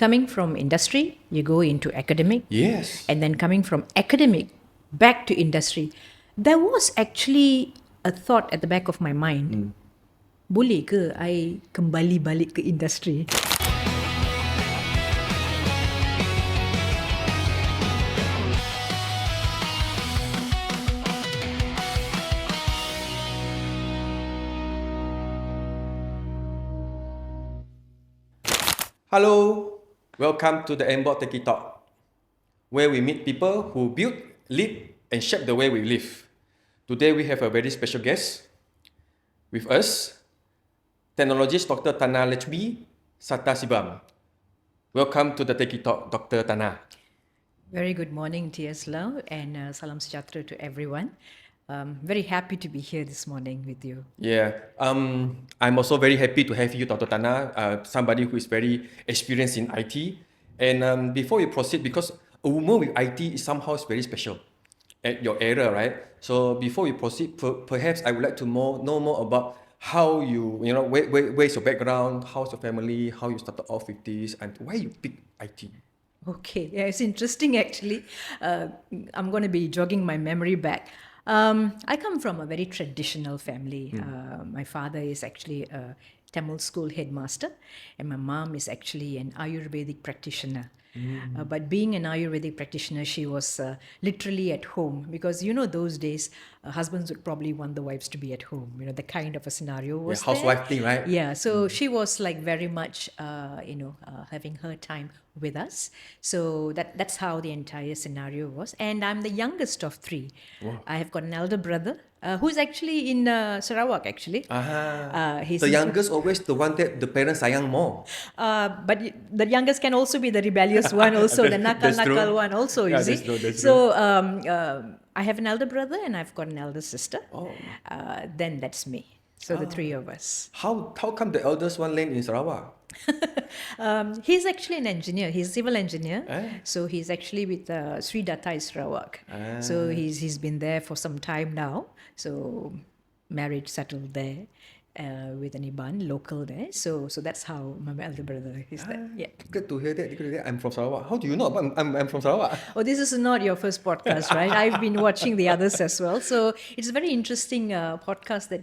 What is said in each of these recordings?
coming from industry, you go into academic. Yes. And then coming from academic back to industry, there was actually a thought at the back of my mind. Boleh ke I kembali balik ke industri? Hello, welcome to the MBOT Techie Talk, where we meet people who build, lead, and shape the way we live. Today we have a very special guest with us, technologist Dr. Thana Sata Sibam. Welcome to the Techie Talk, Dr. Thana. Very good morning, T.S. Lau, and salam sejahtera to everyone. Very happy to be here this morning with you. Yeah, I'm also very happy to have you, Dr. Thana, somebody who is very experienced in IT. And before we proceed, because a woman with IT is somehow very special at your era, right? So before we proceed, perhaps I would like to know more about how where's your background, how's your family, how you started off with this, and why you pick IT. Okay, yeah, it's interesting actually. I'm going to be jogging my memory back. I come from a very traditional family. My father is actually a Tamil school headmaster, and my mom is actually an Ayurvedic practitioner. But being an Ayurvedic practitioner, she was literally at home because those days husbands would probably want the wives to be at home. The kind of a scenario was Yeah, housewife thing, right? Yeah, so she was like very much having her time with us. So that's how the entire scenario was. And I'm the youngest of three. Wow. I have got an elder brother who's actually in Sarawak actually. He's The youngest always the one that the parents sayang more. but the youngest can also be the rebellious one also, the nakal one also, you see. That's so I have an elder brother and I've got an elder sister. Then that's me. So the three of us. How come the eldest one land in Sarawak? He's actually an engineer. He's a civil engineer. So he's actually with Sri Datai Sarawak. So he's been there for some time now. So married, settled there. With an Iban, local there. So that's how my elder brother is there. Yeah. Good to hear that. I'm from Sarawak. How do you know I'm from Sarawak? Oh, this is not your first podcast, right? I've been watching the others as well. So it's a very interesting podcast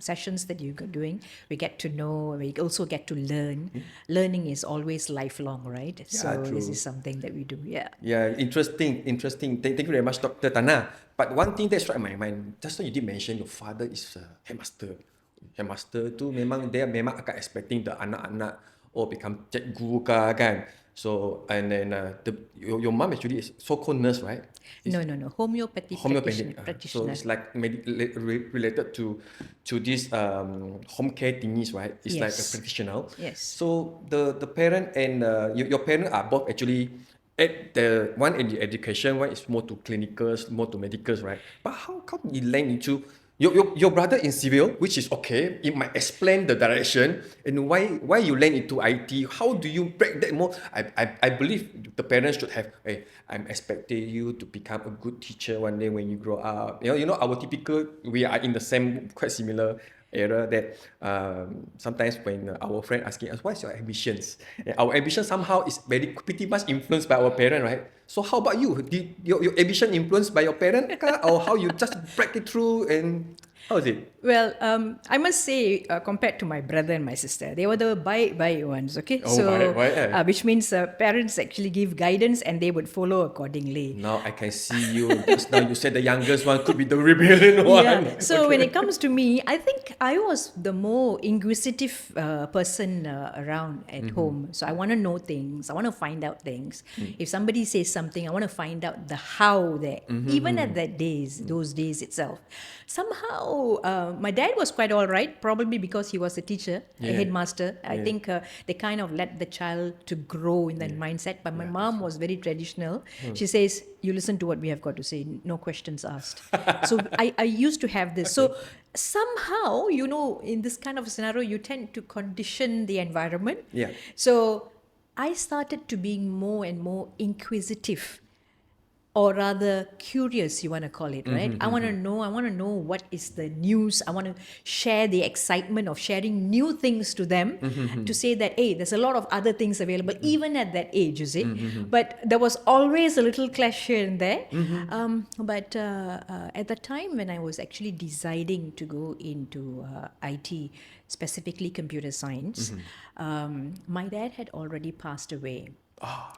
sessions that you're doing. We get to know, we also get to learn. Learning is always lifelong, right? So this is something that we do, yeah. Yeah, interesting. Thank you very much, Dr. Thana. But one thing that struck my mind, just now you did mention your father is a headmaster. Headmaster tu memang akan expecting the anak-anak become cikgu kan. So and then your mom actually is so-called nurse, right? No. Homeopathy practitioner. So it's like related to this home care thingies, right? It's like a professional. Yes. So the parent and your parents are both actually at the one in the education, one is more to clinicals, more to medicals, right? But how come you land into your brother in civil, which is okay, it might explain the direction, and why you land into IT. How do you break that more? I believe the parents should have, hey, I'm expecting you to become a good teacher one day when you grow up. Our typical, we are in the same, quite similar era that sometimes when our friend asking us, what's your ambitions? Our ambition somehow is pretty much influenced by our parent, right? So how about you? Did your ambition influenced by your parent, or how you just break it through, and how is it? Well, I must say, compared to my brother and my sister, they were the buy ones, okay? Which means parents actually give guidance and they would follow accordingly. Now I can see you. Just now you said the youngest one could be the rebellion one. Yeah. So when it comes to me, I think I was the more inquisitive person around at home. So I want to know things. I want to find out things. If somebody says something, I want to find out the how there. Even at those days itself. Somehow, my dad was quite all right, probably because he was a teacher, a headmaster. I think they kind of let the child to grow in that mindset. But my mom was very traditional. She says, you listen to what we have got to say, no questions asked. So I used to have this. So somehow, in this kind of scenario, you tend to condition the environment. So I started to being more and more inquisitive. or rather curious, you want to call it, right? I want to know what is the news. I want to share the excitement of sharing new things to them to say that, hey, there's a lot of other things available, even at that age, you see. But there was always a little clash here and there. But at the time when I was actually deciding to go into IT, specifically computer science, my dad had already passed away.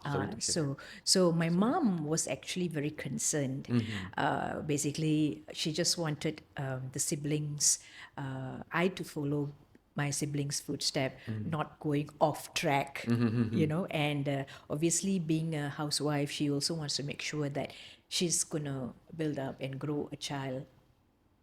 Sorry to hear So my mom was actually very concerned. Basically, she just wanted the siblings, I to follow my siblings' footstep, not going off track, and obviously being a housewife, she also wants to make sure that she's gonna build up and grow a child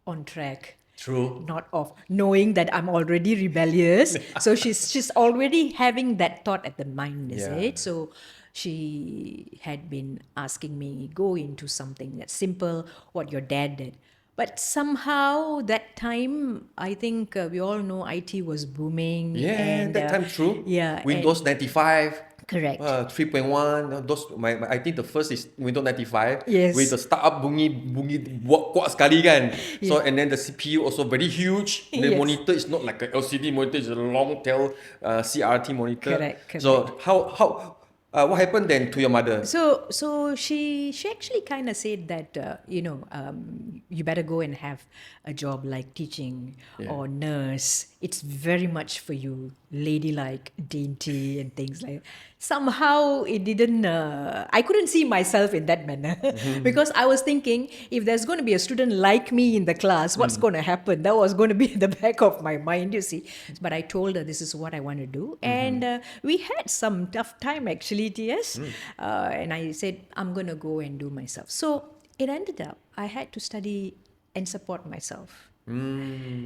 on track, True. not off, knowing that I'm already rebellious. So she's already having that thought at the mind, is Yeah. it? So she had been asking me, go into something that's simple, what your dad did. But somehow that time, I think we all know IT was booming. Yeah, and that time true. yeah, and- Windows 95. Correct. 3.1, those I think the first is Windows 95 Yes. with the startup bunyi kuat sekali kan. So and then the CPU also very huge. The Yes. monitor is not like a LCD monitor, it's a long tail CRT monitor. Correct. So how what happened then to your mother? So she actually kind of said that you better go and have a job like teaching or nurse. It's very much for you, ladylike, dainty, and things like. Somehow it didn't. I couldn't see myself in that manner because I was thinking, if there's going to be a student like me in the class, what's going to happen? That was going to be in the back of my mind, you see. But I told her this is what I want to do, and we had some tough time actually, TS. And I said I'm going to go and do myself. So it ended up I had to study and support myself.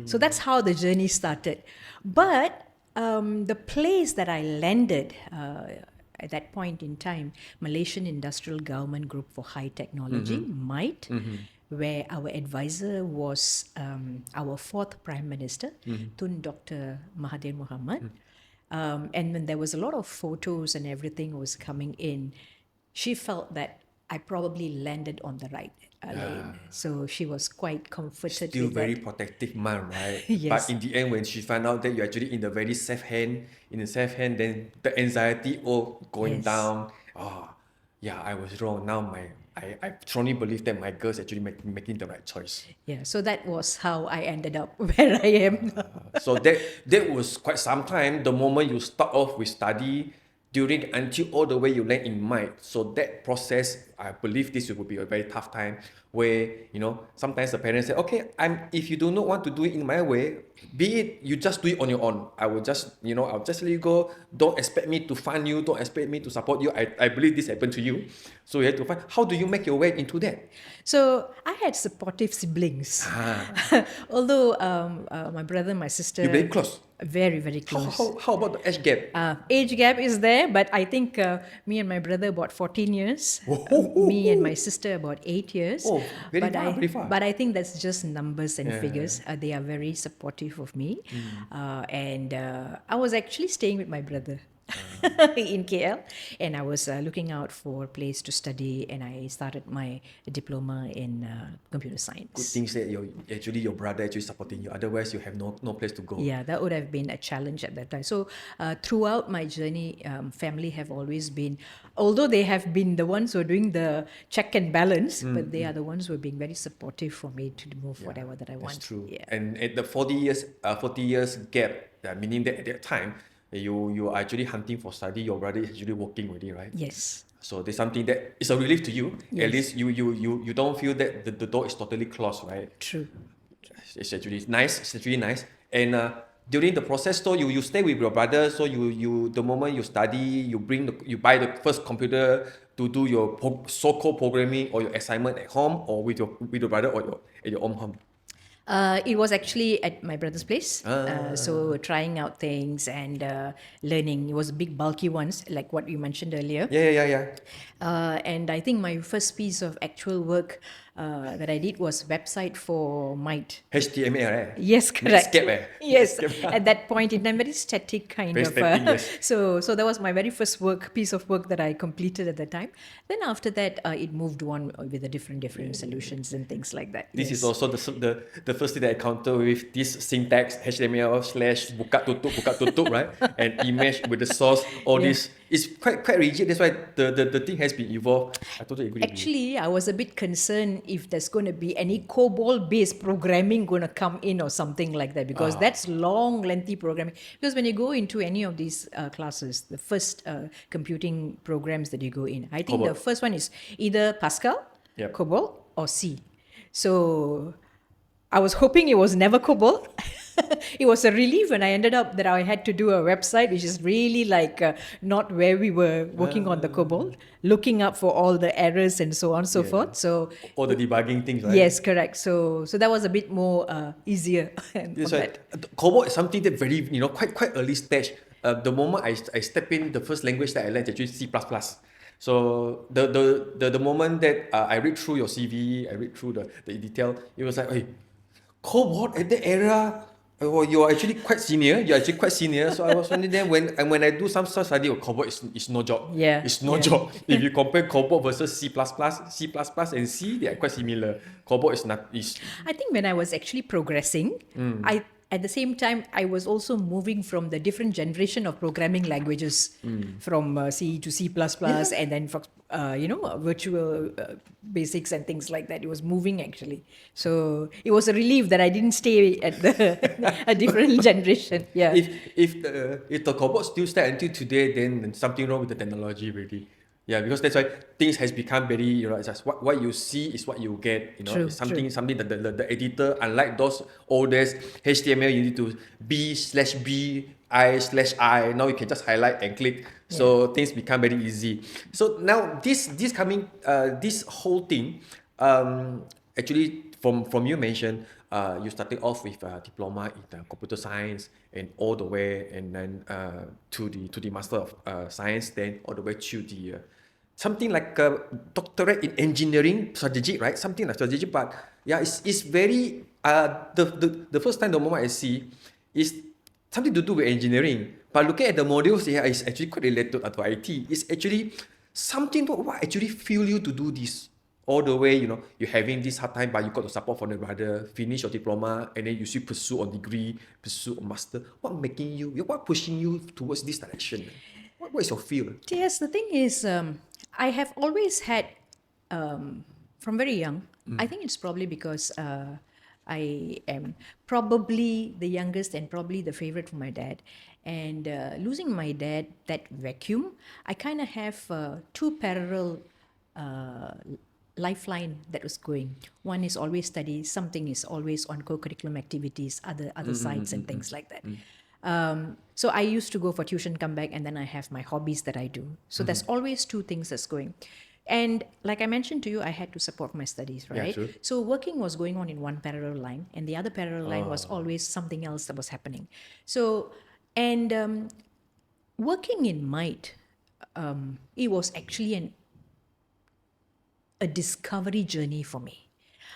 So that's how the journey started. But the place that I landed at that point in time, Malaysian Industrial Government Group for High Technology, MIGHT, where our advisor was our fourth Prime Minister, Tun Dr. Mahathir Mohamad. And when there was a lot of photos and everything was coming in, she felt that I probably landed on the right lane. So she was quite comforted Still with very that. protective mom, right? Yes. But in the end, when she found out that you're actually in the very safe hand, then the anxiety all going Yes. down. Yeah, I was wrong. Now I strongly believe that my girl's actually making the right choice. Yeah, so that was how I ended up where I am now. So that was quite some time. The moment you start off with study, during until all the way you land in mind. So that process, I believe this will be a very tough time where sometimes the parents say, okay, if you do not want to do it in my way, be it you just do it on your own. I'll just let you go. Don't expect me to fund you. Don't expect me to support you. I believe this happened to you. So you have to find how do you make your way into that. So I had supportive siblings. Although my brother, my sister... You're very close. Very, very close. How about the age gap? Age gap is there, but I think me and my brother about 14 years. Me and my sister about 8 years. Oh, very far. But I think that's just numbers and figures. They are very supportive of me. And I was actually staying with my brother. In KL, and I was looking out for a place to study, and I started my diploma in computer science. Good things that your brother actually supporting you. Otherwise, you have no place to go. Yeah, that would have been a challenge at that time. So throughout my journey, family have always been, although they have been the ones who are doing the check and balance, but they are the ones who are being very supportive for me to move whatever that I want. That's true. Yeah. And at the 40 years gap, meaning that at that time, you are actually hunting for study, your brother is actually working already, right? Yes. So there's something that is a relief to you. Yes. At least you don't feel that the door is totally closed, right? True. It's actually nice. It's actually nice. And during the process, so you stay with your brother. So you the moment you study, you buy the first computer to do your so-called programming or your assignment at home, or with your brother or at your own home. It was actually at my brother's place. So trying out things and learning. It was big bulky ones, like what you mentioned earlier. Yeah. And I think my first piece of actual work that I did was website for Might. HTML, eh? Yes, correct. Netscape, eh? Yes, Netscape. at that point in time, very static kind Very of. static, yes. So that was my very first piece of work that I completed at the time. Then after that, it moved on with the different solutions and things like that. This is Yes. also the first thing that I encounter with this syntax HTML/buka tutup, right? And image with the source, all Yeah. this. It's quite rigid. That's why the thing has been evolved. I totally agree with you. Actually, I was a bit concerned if there's going to be any COBOL-based programming going to come in or something like that, because that's long, lengthy programming. Because when you go into any of these classes, the first computing programs that you go in, I think COBOL. the first one is either Pascal, Yep. COBOL, or C. So I was hoping it was never COBOL. It was a relief when I ended up that I had to do a website, which is really like not where we were working on the COBOL, looking up for all the errors and so on and so forth. So All the debugging things, right? yes, correct. So that was a bit more easier. That's on right. that. COBOL is something that very, quite early stage. The moment I step in, the first language that I learned is actually C++. So the moment that I read through your CV, I read through the detail, it was like, hey, COBOL at that era, oh, you're actually quite senior. You're actually quite senior. So I was wondering then when I do some study of COBOL, it's no job. Yeah, It's no yeah. job. If you compare COBOL versus C++, and C, they are quite similar. COBOL is I think when I was actually progressing, I at the same time I was also moving from the different generation of programming languages from C to C++, and then for virtual basics and things like that. It was moving actually, so it was a relief that I didn't stay at a different generation. Yeah. If the COBOL still stay until today, then something wrong with the technology really. Yeah, because that's why things has become very, it's just what you see is what you get. True, It's something that the editor, unlike those old days HTML, you need to B/B I/I. Now you can just highlight and click. So things become very easy. So now this whole thing, actually from you mentioned, you started off with a diploma in computer science and all the way, and then to the master of science, then all the way to the something like a doctorate in engineering strategy, right? Something like strategy, but yeah, it's very the first time, the moment I see is something to do with engineering, but looking at the modules, yeah, it's actually quite related to IT. It's actually something what actually fuel you to do this all the way. You're having this hard time, but you got the support from the brother, finish your diploma, and then you still pursue on degree, pursue on master. What pushing you towards this direction? What is your feel? Yes, the thing is, I have always had, from very young, I think it's probably because I am probably the youngest and probably the favorite for my dad. And losing my dad, that vacuum, I kind of have two parallel lifeline that was going. One is always study, something is always on co-curriculum activities, other sides and things like that. So I used to go for tuition, come back, and then I have my hobbies that I do. So there's always two things that's going. And like I mentioned to you, I had to support my studies, Yeah, right? true. So working was going on in one parallel line, and the other parallel line was always something else that was happening. So, and working in Might, it was actually a discovery journey for me.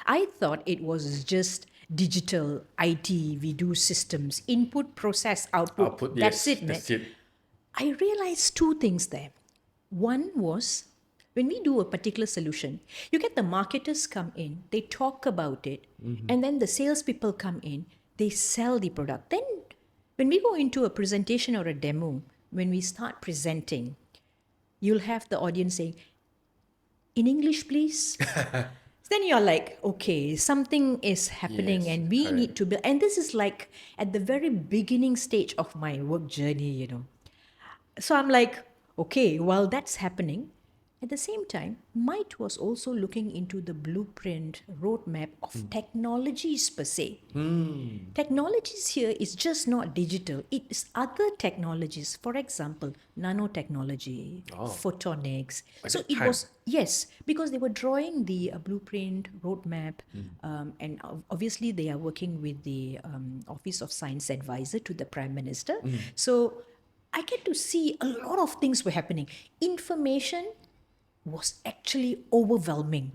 I thought it was just digital IT, we do systems, input, process, output. That's yes, it, man. that's it. I realized two things there. One was when we do a particular solution, you get the marketers come in, they talk about it, and then the salespeople come in, they sell the product. Then when we go into a presentation or a demo, when we start presenting, you'll have the audience saying, "In English, please." Then you're like, okay, something is happening, Yes, and we correct. need to build. And this is like at the very beginning stage of my work journey. So I'm like, okay, while that's happening, at the same time, Might was also looking into the blueprint roadmap of technologies per se. Technologies here is just not digital, it is other technologies. For example, nanotechnology, photonics. At So that it time. was, yes, because they were drawing the blueprint roadmap, and obviously they are working with the Office of Science Advisor to the Prime Minister. So I get to see a lot of things were happening. Information was actually overwhelming.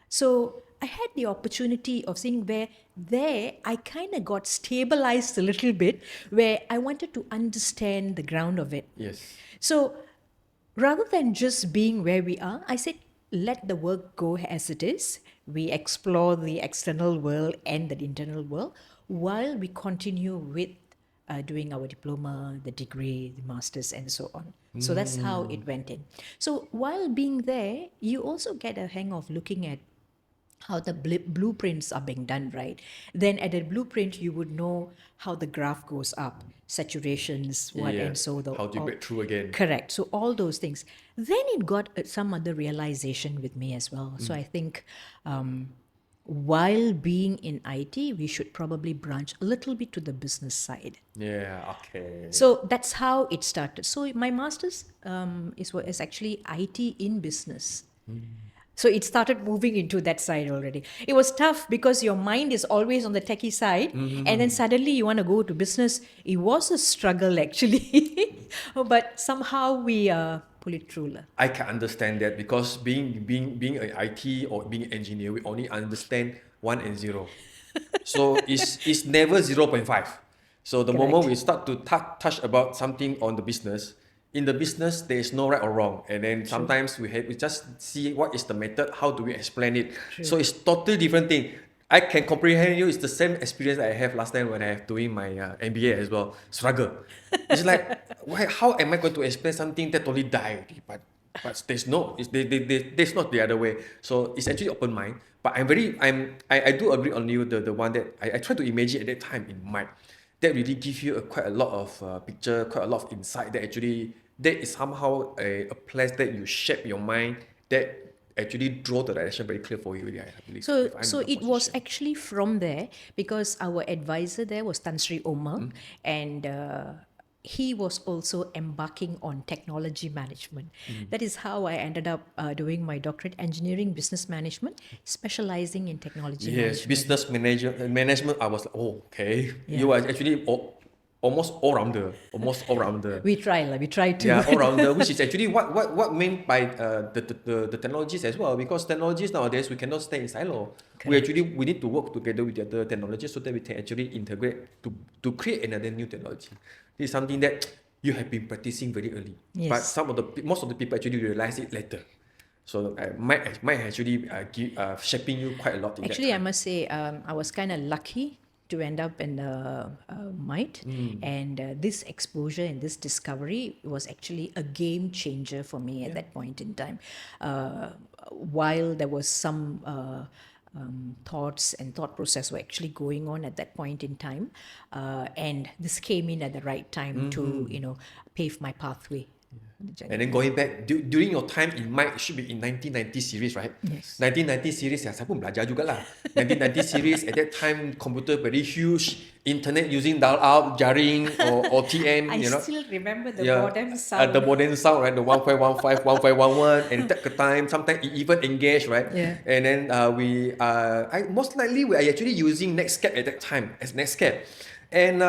So I had the opportunity of seeing where there I kind of got stabilized a little bit, where I wanted to understand the ground of it. Yes. So rather than just being where we are, I said, let the work go as it is. We explore the external world and the internal world while we continue with doing our diploma, the degree, the masters, and so on. So that's how it went in. So while being there, you also get a hang of looking at how the blueprints are being done, right? Then at the blueprint, you would know how the graph goes up, saturations, what, Yeah. and so the How do you break through again? correct. So all those things. Then it got some other realization with me as well. So I think while being in IT, we should probably branch a little bit to the business side. Yeah, okay. So that's how it started. So my master's is actually IT in business. So it started moving into that side already. It was tough because your mind is always on the techie side, and then suddenly you want to go to business. It was a struggle actually, but somehow we pull it through. Lah. I can understand that because being an IT or being an engineer, we only understand 1 and 0. So it's never 0.5. So the moment Correct. we start to touch about something on the business, in the business there is no right or wrong, and then sometimes we just see what is the method, how do we explain it. So it's totally different thing. I can comprehend you. It's the same experience I have last time when I have doing my MBA as well. Struggle. It's like, how am I going to explain something that totally died? But there's no, there's not the other way. So it's actually open mind. But I do agree on you, the one that I try to imagine at that time in mind. That really gives you quite a lot of picture, quite a lot of insight. That actually that is somehow a place that you shape your mind. That actually draw the direction very clear for you. I believe. So, if I'm so in your it was position. actually from there because our advisor there was Tan Sri Omar, and he was also embarking on technology management. That is how I ended up doing my doctorate, engineering business management, specializing in technology Yes, management. business management. I was like, oh, okay. Yeah. You are actually almost all rounder, almost all rounder. We try, lah. We try to. Yeah, all rounder, which is actually what meant by the technologies as well. Because technologies nowadays we cannot stay in silo. Correct. We need to work together with the other technologies so that we can actually integrate to create another new technology. This is something that you have been practicing very early, but Yes. most of the people actually realize it later. So might actually shaping you quite a lot in Actually, I that time. must say, I was kind of lucky to end up in MIT, and this exposure and this discovery was actually a game changer for me at that point in time. While there was some thoughts and thought process were actually going on at that point in time, and this came in at the right time to pave my pathway. And then going back, during your time in mind, it should be in 1990 series, right? Yes. 1990 series, ya, saya pun belajar juga lah. 1990 series, at that time, computer very huge, internet using dial-up, jaring, or TM, I you know. still remember the Yeah, modem sound. the modem sound, right? The 1515, 1511, and at the time, sometimes it even engaged, right? Yeah. And then most likely we are actually using Netscape at that time as Netscape, and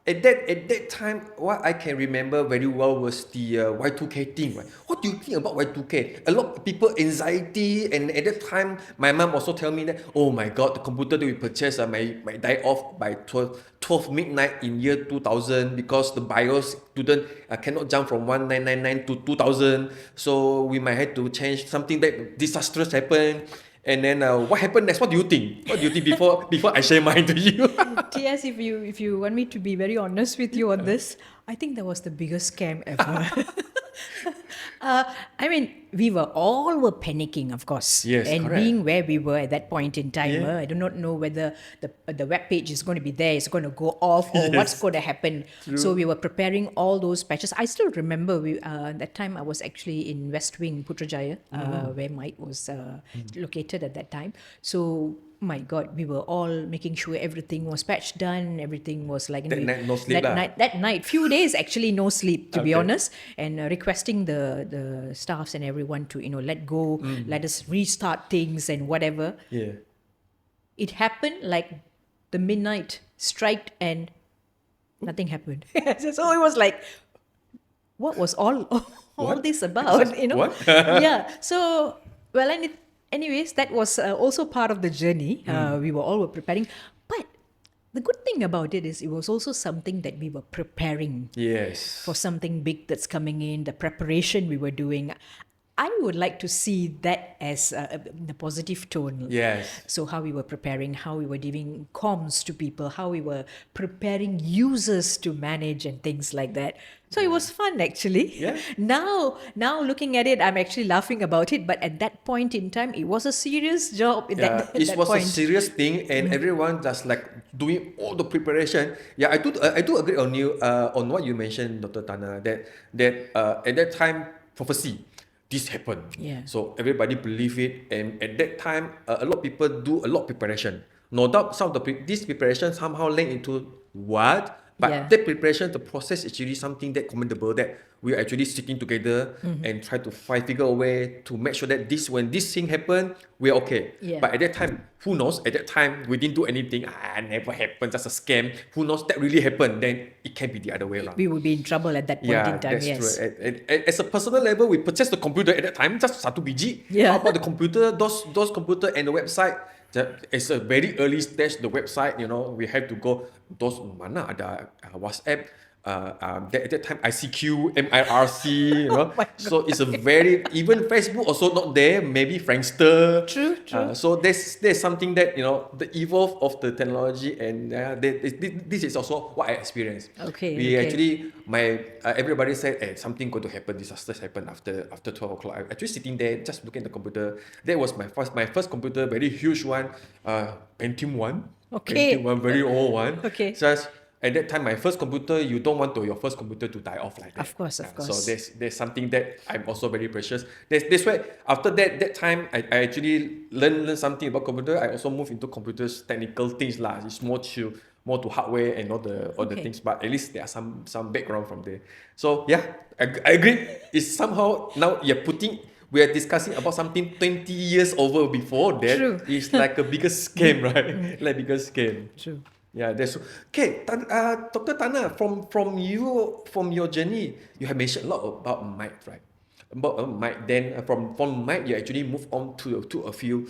at that time, what I can remember very well was the Y2K thing, right? What do you think about Y2K? A lot of people anxiety, and at that time, my mom also tell me that, oh my God, the computer that we purchased might die off by 12 midnight in year 2000 because the BIOS cannot jump from 1999 to 2000, so we might have to change something that disastrous happened. And then what happened next? What do you think? What do you think before I share mine to you? TS, if you want me to be very honest with you on this, I think that was the biggest scam ever. I mean, we were panicking, of course, Yes, and correct. being where we were at that point in time. Yeah. I do not know whether the web page is going to be there, it's going to go off, or what's Yes. going to happen. So we were preparing all those patches. I still remember that time I was actually in West Wing, Putrajaya, where Mike was located at that time. So my God, we were all making sure everything was patched done, everything was like That night, no sleep lah. that night, few days actually no sleep, to be Okay. honest, and requesting the staffs and everyone to let go, let us restart things and whatever. Yeah. It happened like the midnight strike and nothing happened. So it was like, what was all What? this about? What? Yeah. So well, and anyways, that was also part of the journey. We were preparing. But the good thing about it is it was also something that we were preparing Yes. for something big that's coming in, the preparation we were doing. I would like to see that as the positive tone. Yes. So how we were preparing, how we were giving comms to people, how we were preparing users to manage and things like that. So it was fun actually. Yeah. Now looking at it, I'm actually laughing about it. But at that point in time, it was a serious job. At Yeah, that it was a point. serious thing, and everyone just like doing all the preparation. Yeah, I do agree on you on what you mentioned, Dr. Thana, that at that time prophecy, this happened. Yeah. So everybody believe it, and at that time, a lot of people do a lot of preparation. No doubt, some of this preparation somehow linked into what, but Yeah. that preparation, the process is actually something that commendable, that we are actually sticking together and try to figure a way to make sure that when this thing happen, we're okay. Yeah. But at that time, who knows? At that time, we didn't do anything. Never happened. Just a scam. Who knows that really happened? Then it can be the other way around. We would be in trouble at that point in time. That's Yes. true. As a personal level, we purchased the computer at that time, just satu biji. Yeah. How about the computer? Those computer and the website. It's a very early stage. The website, we have to go. Those mana ada WhatsApp. At that time ICQ, MIRC, Oh my God. so it's a very, even Facebook also not there, maybe Frankster. True. So there's something that the evolve of the technology, and this is also what I experienced. Okay. Actually, everybody said, something going to happen, disasters happen after 12 o'clock. I'm actually sitting there just looking at the computer. That was my first computer, very huge one, Pentium 1. Okay. Pentium 1, very old one. Okay. Just at that time, my first computer, you don't want your first computer to die off like that. Of course. So there's something that I'm also very precious. That's why after that time, I actually learned something about computer. I also moved into computers, technical things lah. It's more chill, more to hardware and all the things. But at least there are some background from there. So yeah, I agree. It's somehow now we are discussing about something 20 years over before that. True. It's like a bigger scam, right? Like bigger scam. True. Yeah, that's okay. Dr. Thana, from your journey, you have mentioned a lot about mic, right? About mic. Then from mic, you actually move on to a few.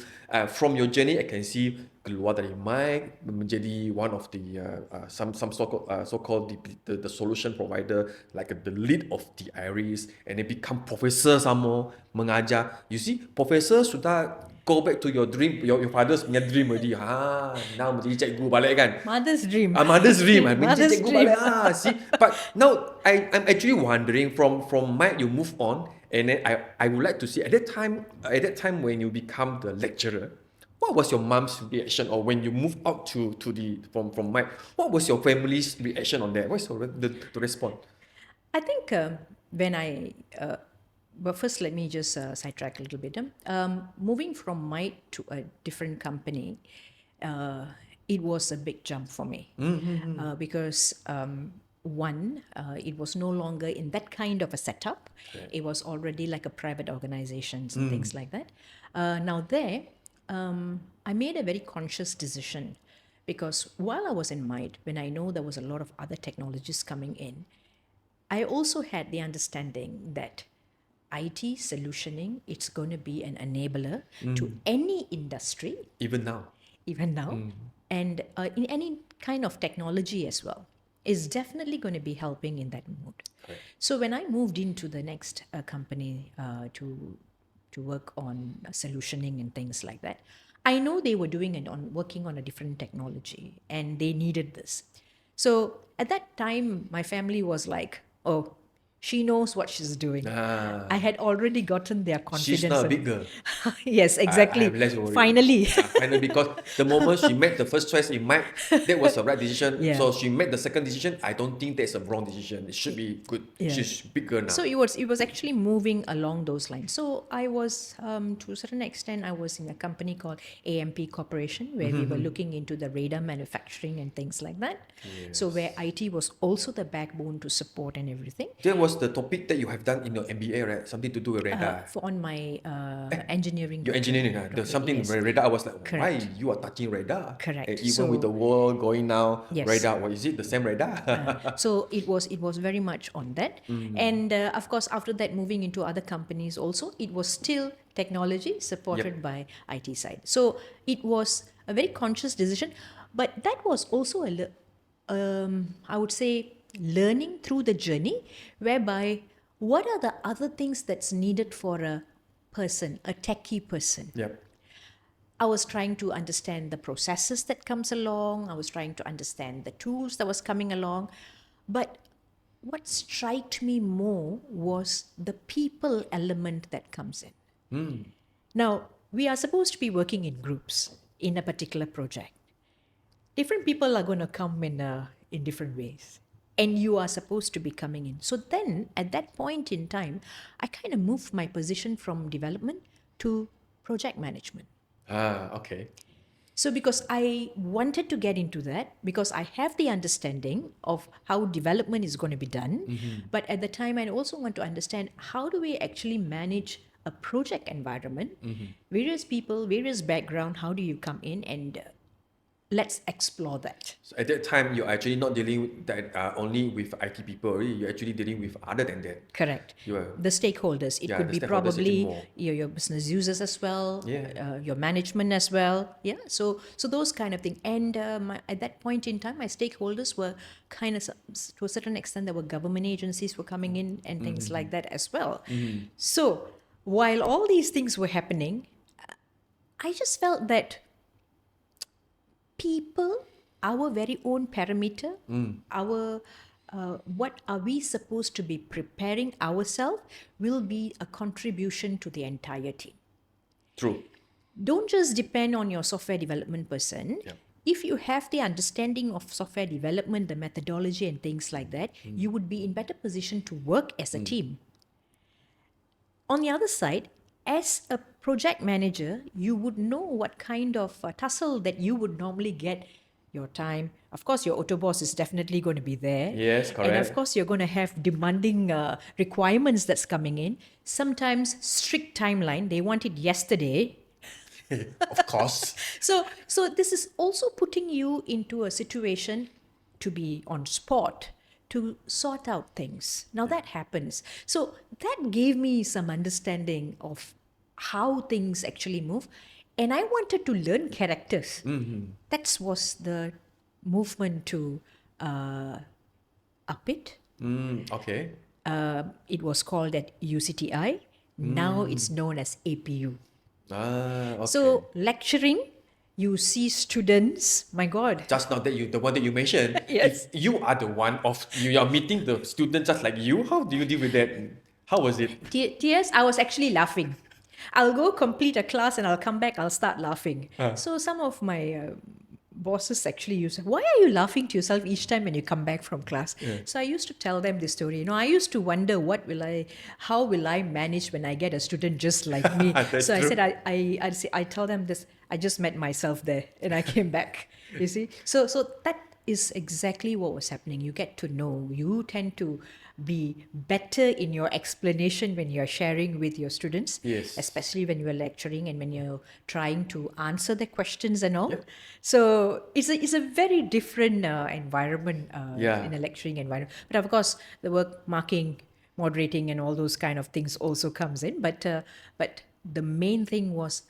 From your journey, I can see keluar dari mic menjadi one of the some so-called the solution provider, like the lead of the Iris, and then become professor some more, mengajar. You see, professor sudah go back to your dream, your father's punya dream already. Now menjadi cikgu balik kan. Mother's dream. Mother's dream. Menjadi Mother's cikgu dream. balik. See, but now I'm actually wondering, from Mike you move on, and then I would like to see at that time when you become the lecturer, what was your mom's reaction, or when you move out from Mike, what was your family's reaction on that? What's the response? I think when but first let me just sidetrack a little bit. Moving from Might to a different company, it was a big jump for me because one, it was no longer in that kind of a setup. Okay. It was already like a private organization and things like that. Now there, I made a very conscious decision because while I was in Might, when I know there was a lot of other technologies coming in, I also had the understanding that IT solutioning, it's going to be an enabler to any industry, Even now. and in any kind of technology as well, is definitely going to be helping in that mode. Correct. So when I moved into the next company to work on solutioning and things like that, I know they were working on a different technology, and they needed this. So at that time, my family was like, "Oh, she knows what she's doing." I had already gotten their confidence. She's not a big girl. Yes, exactly. I'm less worried. Finally. Finally, because the moment she made the first choice in Mike, that was the right decision. Yeah. So she made the second decision. I don't think that's a wrong decision. It should be good. Yeah. She's bigger now. So it was actually moving along those lines. So I was, to a certain extent, I was in a company called AMP Corporation, where we were looking into the radar manufacturing and things like that. So where IT was also the backbone to support and everything. That was was the topic that you have done in your MBA, right? Something to do with radar. On my engineering Your engineering, there's something yes. radar. I was like, why Correct. you are touching radar? Correct. And even with the world going now, Yes. radar. What is it? The same radar? So it was very much on that, and of course after that moving into other companies also, it was still technology supported by IT side. So it was a very conscious decision, but that was also I would say learning through the journey, whereby what are the other things that's needed for a person, a techie person. Yep. I was trying to understand the processes that comes along. I was trying to understand the tools that was coming along. But what struck me more was the people element that comes in. Now, we are supposed to be working in groups in a particular project. Different people are going to come in different ways. And you are supposed to be coming in. So then, at that point in time, I kind of moved my position from development to project management. Okay. So because I wanted to get into that, because I have the understanding of how development is going to be done, but at the time I also want to understand how do we actually manage a project environment, various people, various background, how do you come in, and let's explore that. So at that time, you're actually not dealing with that only with IT people. Already. You're actually dealing with other than that. Correct. You are, The stakeholders. It Yeah, could the be stakeholders actually probably more. your business users as well, Yeah. your management as well. Yeah. So those kind of thing. And at that point in time, my stakeholders were kind of, to a certain extent, there were government agencies were coming in and things like that as well. So while all these things were happening, I just felt that people, our very own parameter, our what are we supposed to be preparing ourselves will be a contribution to the entire team. True. Don't just depend on your software development person. Yep. If you have the understanding of software development, the methodology and things like that, you would be in better position to work as a team. On the other side, as a project manager, you would know what kind of tussle that you would normally get your time. Of course, your auto boss is definitely going to be there. Yes, And of correct. course, you're going to have demanding requirements that's coming in. Sometimes strict timeline. They want it yesterday. Of course. So this is also putting you into a situation to be on spot, to sort out things. Now that happens. So that gave me some understanding of how things actually move. And I wanted to learn characters. That was the movement to up it. Okay. It was called at UCTI. Now it's known as APU. Okay. So lecturing, you see students, my God. Just now that the one that you mentioned, Yes. if you are the one of you are meeting the student just like you, how do you deal with that? How was it? Tears, I was actually laughing. I'll go complete a class and I'll come back, I'll start laughing. So some of my bosses actually use, why are you laughing to yourself each time when you come back from class? So I used to tell them this story. I used to wonder how will I manage when I get a student just like me? That's So I true. said, I tell them this, I just met myself there and I came back. You see? So that is exactly what was happening. You get to know, you tend to be better in your explanation when you're sharing with your students, Yes. especially when you're lecturing and when you're trying to answer the questions and all. So it's a very different environment in a lecturing environment. But of course, the work marking, moderating, and all those kind of things also comes in. But the main thing was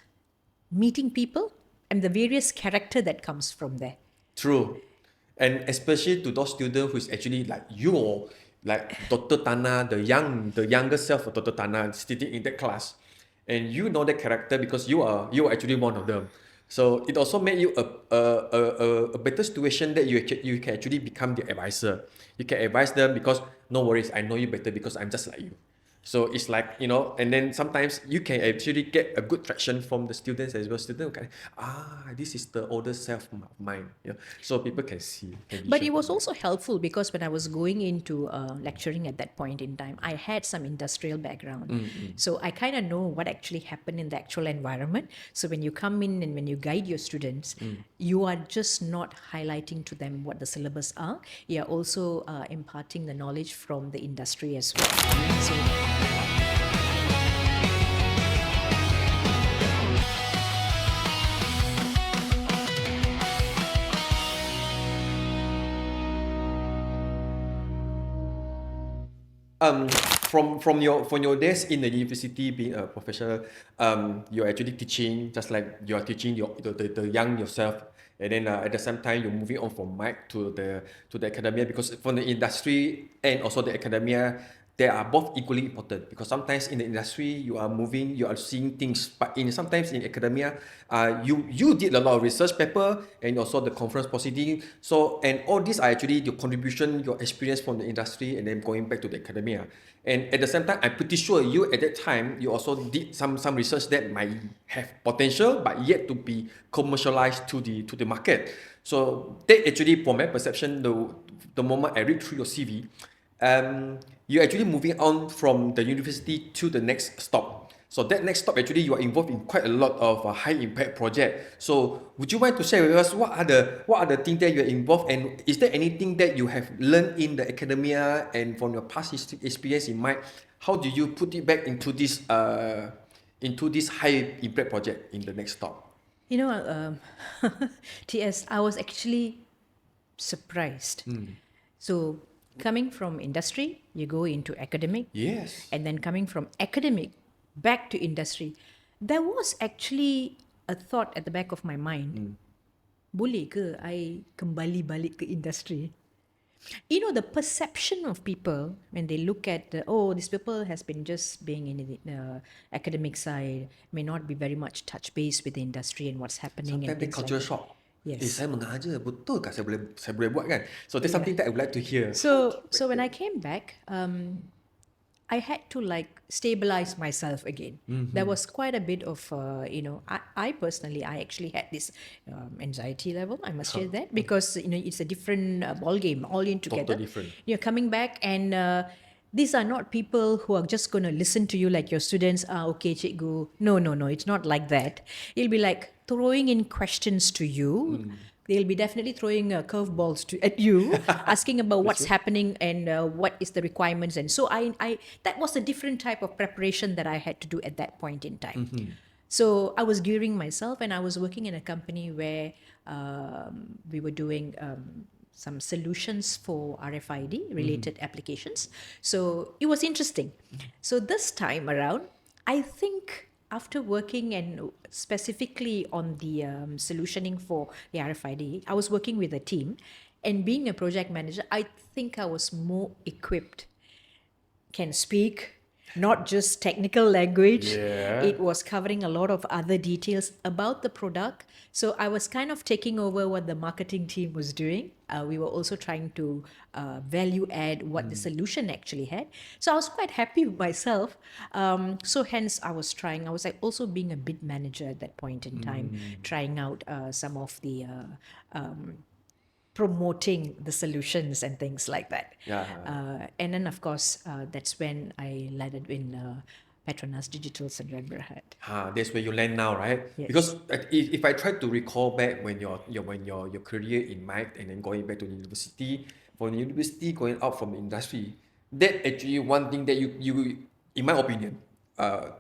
meeting people and the various character that comes from there. True. And especially to those students who is actually like you, like Dr. Thana, the younger self of Dr. Thana sitting in that class. And you know that character because you are actually one of them. So it also made you a better situation that you can actually become the advisor. You can advise them because no worries, I know you better because I'm just like you. So it's like, and then sometimes you can actually get a good traction from the students as well. Students can, this is the older self of mine. So people can see. But it was also helpful because when I was going into lecturing at that point in time, I had some industrial background. So I kind of know what actually happened in the actual environment. So when you come in and when you guide your students, you are just not highlighting to them what the syllabus are. You are also imparting the knowledge from the industry as well. So from your days in the university being a professor, you're actually teaching just like you're teaching the young yourself, and then at the same time you're moving on from mic to the academia, because from the industry and also the academia, they are both equally important, because sometimes in the industry you are moving, you are seeing things, but sometimes in academia, you did a lot of research paper and also the conference proceeding. So, and all these are actually your contribution, your experience from the industry, and then going back to the academia. And at the same time, I'm pretty sure you at that time you also did some research that might have potential but yet to be commercialized to the market. So that actually, from my perception, the moment I read through your CV, you're actually moving on from the university to the next stop. So that next stop, actually, you are involved in quite a lot of high impact project. So would you mind to share with us what are the things that you're involved, and is there anything that you have learned in the academia and from your past experience in mind? How do you put it back into this high impact project in the next stop? You know, TS, I was actually surprised. So, coming from industry, you go into academic, Yes. and then coming from academic back to industry, there was actually a thought at the back of my mind. Boleh ke I kembali balik ke industry? You know, the perception of people when they look at this people has been just being in the academic side, may not be very much touch base with the industry and what's happening. Sometimes And the things cultural like that. shock. Yes. Saya mengajar, betul kah saya boleh buat kan? So that's something that I would like to hear. So when I came back, I had to like stabilize myself again. There was quite a bit of, I personally, I actually had this anxiety level, I must share that, because, it's a different ball game all in together. Totally different. You're coming back and these are not people who are just going to listen to you like your students are, okay, cikgu. No, it's not like that. It'll be like throwing in questions to you. They'll be definitely throwing curveballs at you, asking about what's happening and what is the requirements. And so I that was a different type of preparation that I had to do at that point in time. So I was gearing myself, and I was working in a company where we were doing some solutions for RFID related applications. So it was interesting. So this time around, I think after working and specifically on the solutioning for the RFID, I was working with a team, and being a project manager, I think I was more equipped, can speak not just technical language. Yeah. It was covering a lot of other details about the product. So I was kind of taking over what the marketing team was doing. We were also trying to value add what the solution actually had. So I was quite happy with myself. So hence I was like also being a bid manager at that point in time, trying out some of the promoting the solutions and things like that. Yeah. And then, of course, that's when I landed in Petronas Digitals and Red Berhad. That's where you land now, right? Yes. Because if I try to recall back when your career in Mike and then going back to the university, from the university going out from the industry, that actually one thing that you in my opinion,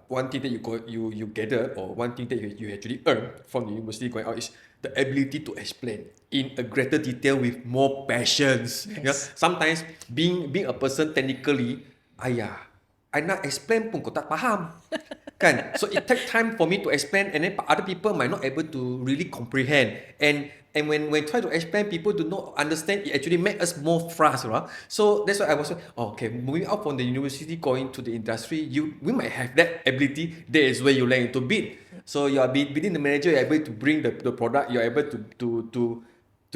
one thing that you gather, or one thing that you actually earn from the university going out is the ability to explain in a greater detail with more passions. Yes. Yeah? Sometimes being a person technically, I nak explain pun kau tak faham. Kan? So it takes time for me to explain, and then other people might not able to really comprehend. And when try to explain, people do not understand, it actually make us more frustrated. Right? So that's why I was okay, moving out from the university going to the industry, we might have that ability. That is where you learn to bid. So you are within the manager, you're able to bring the product, you're able to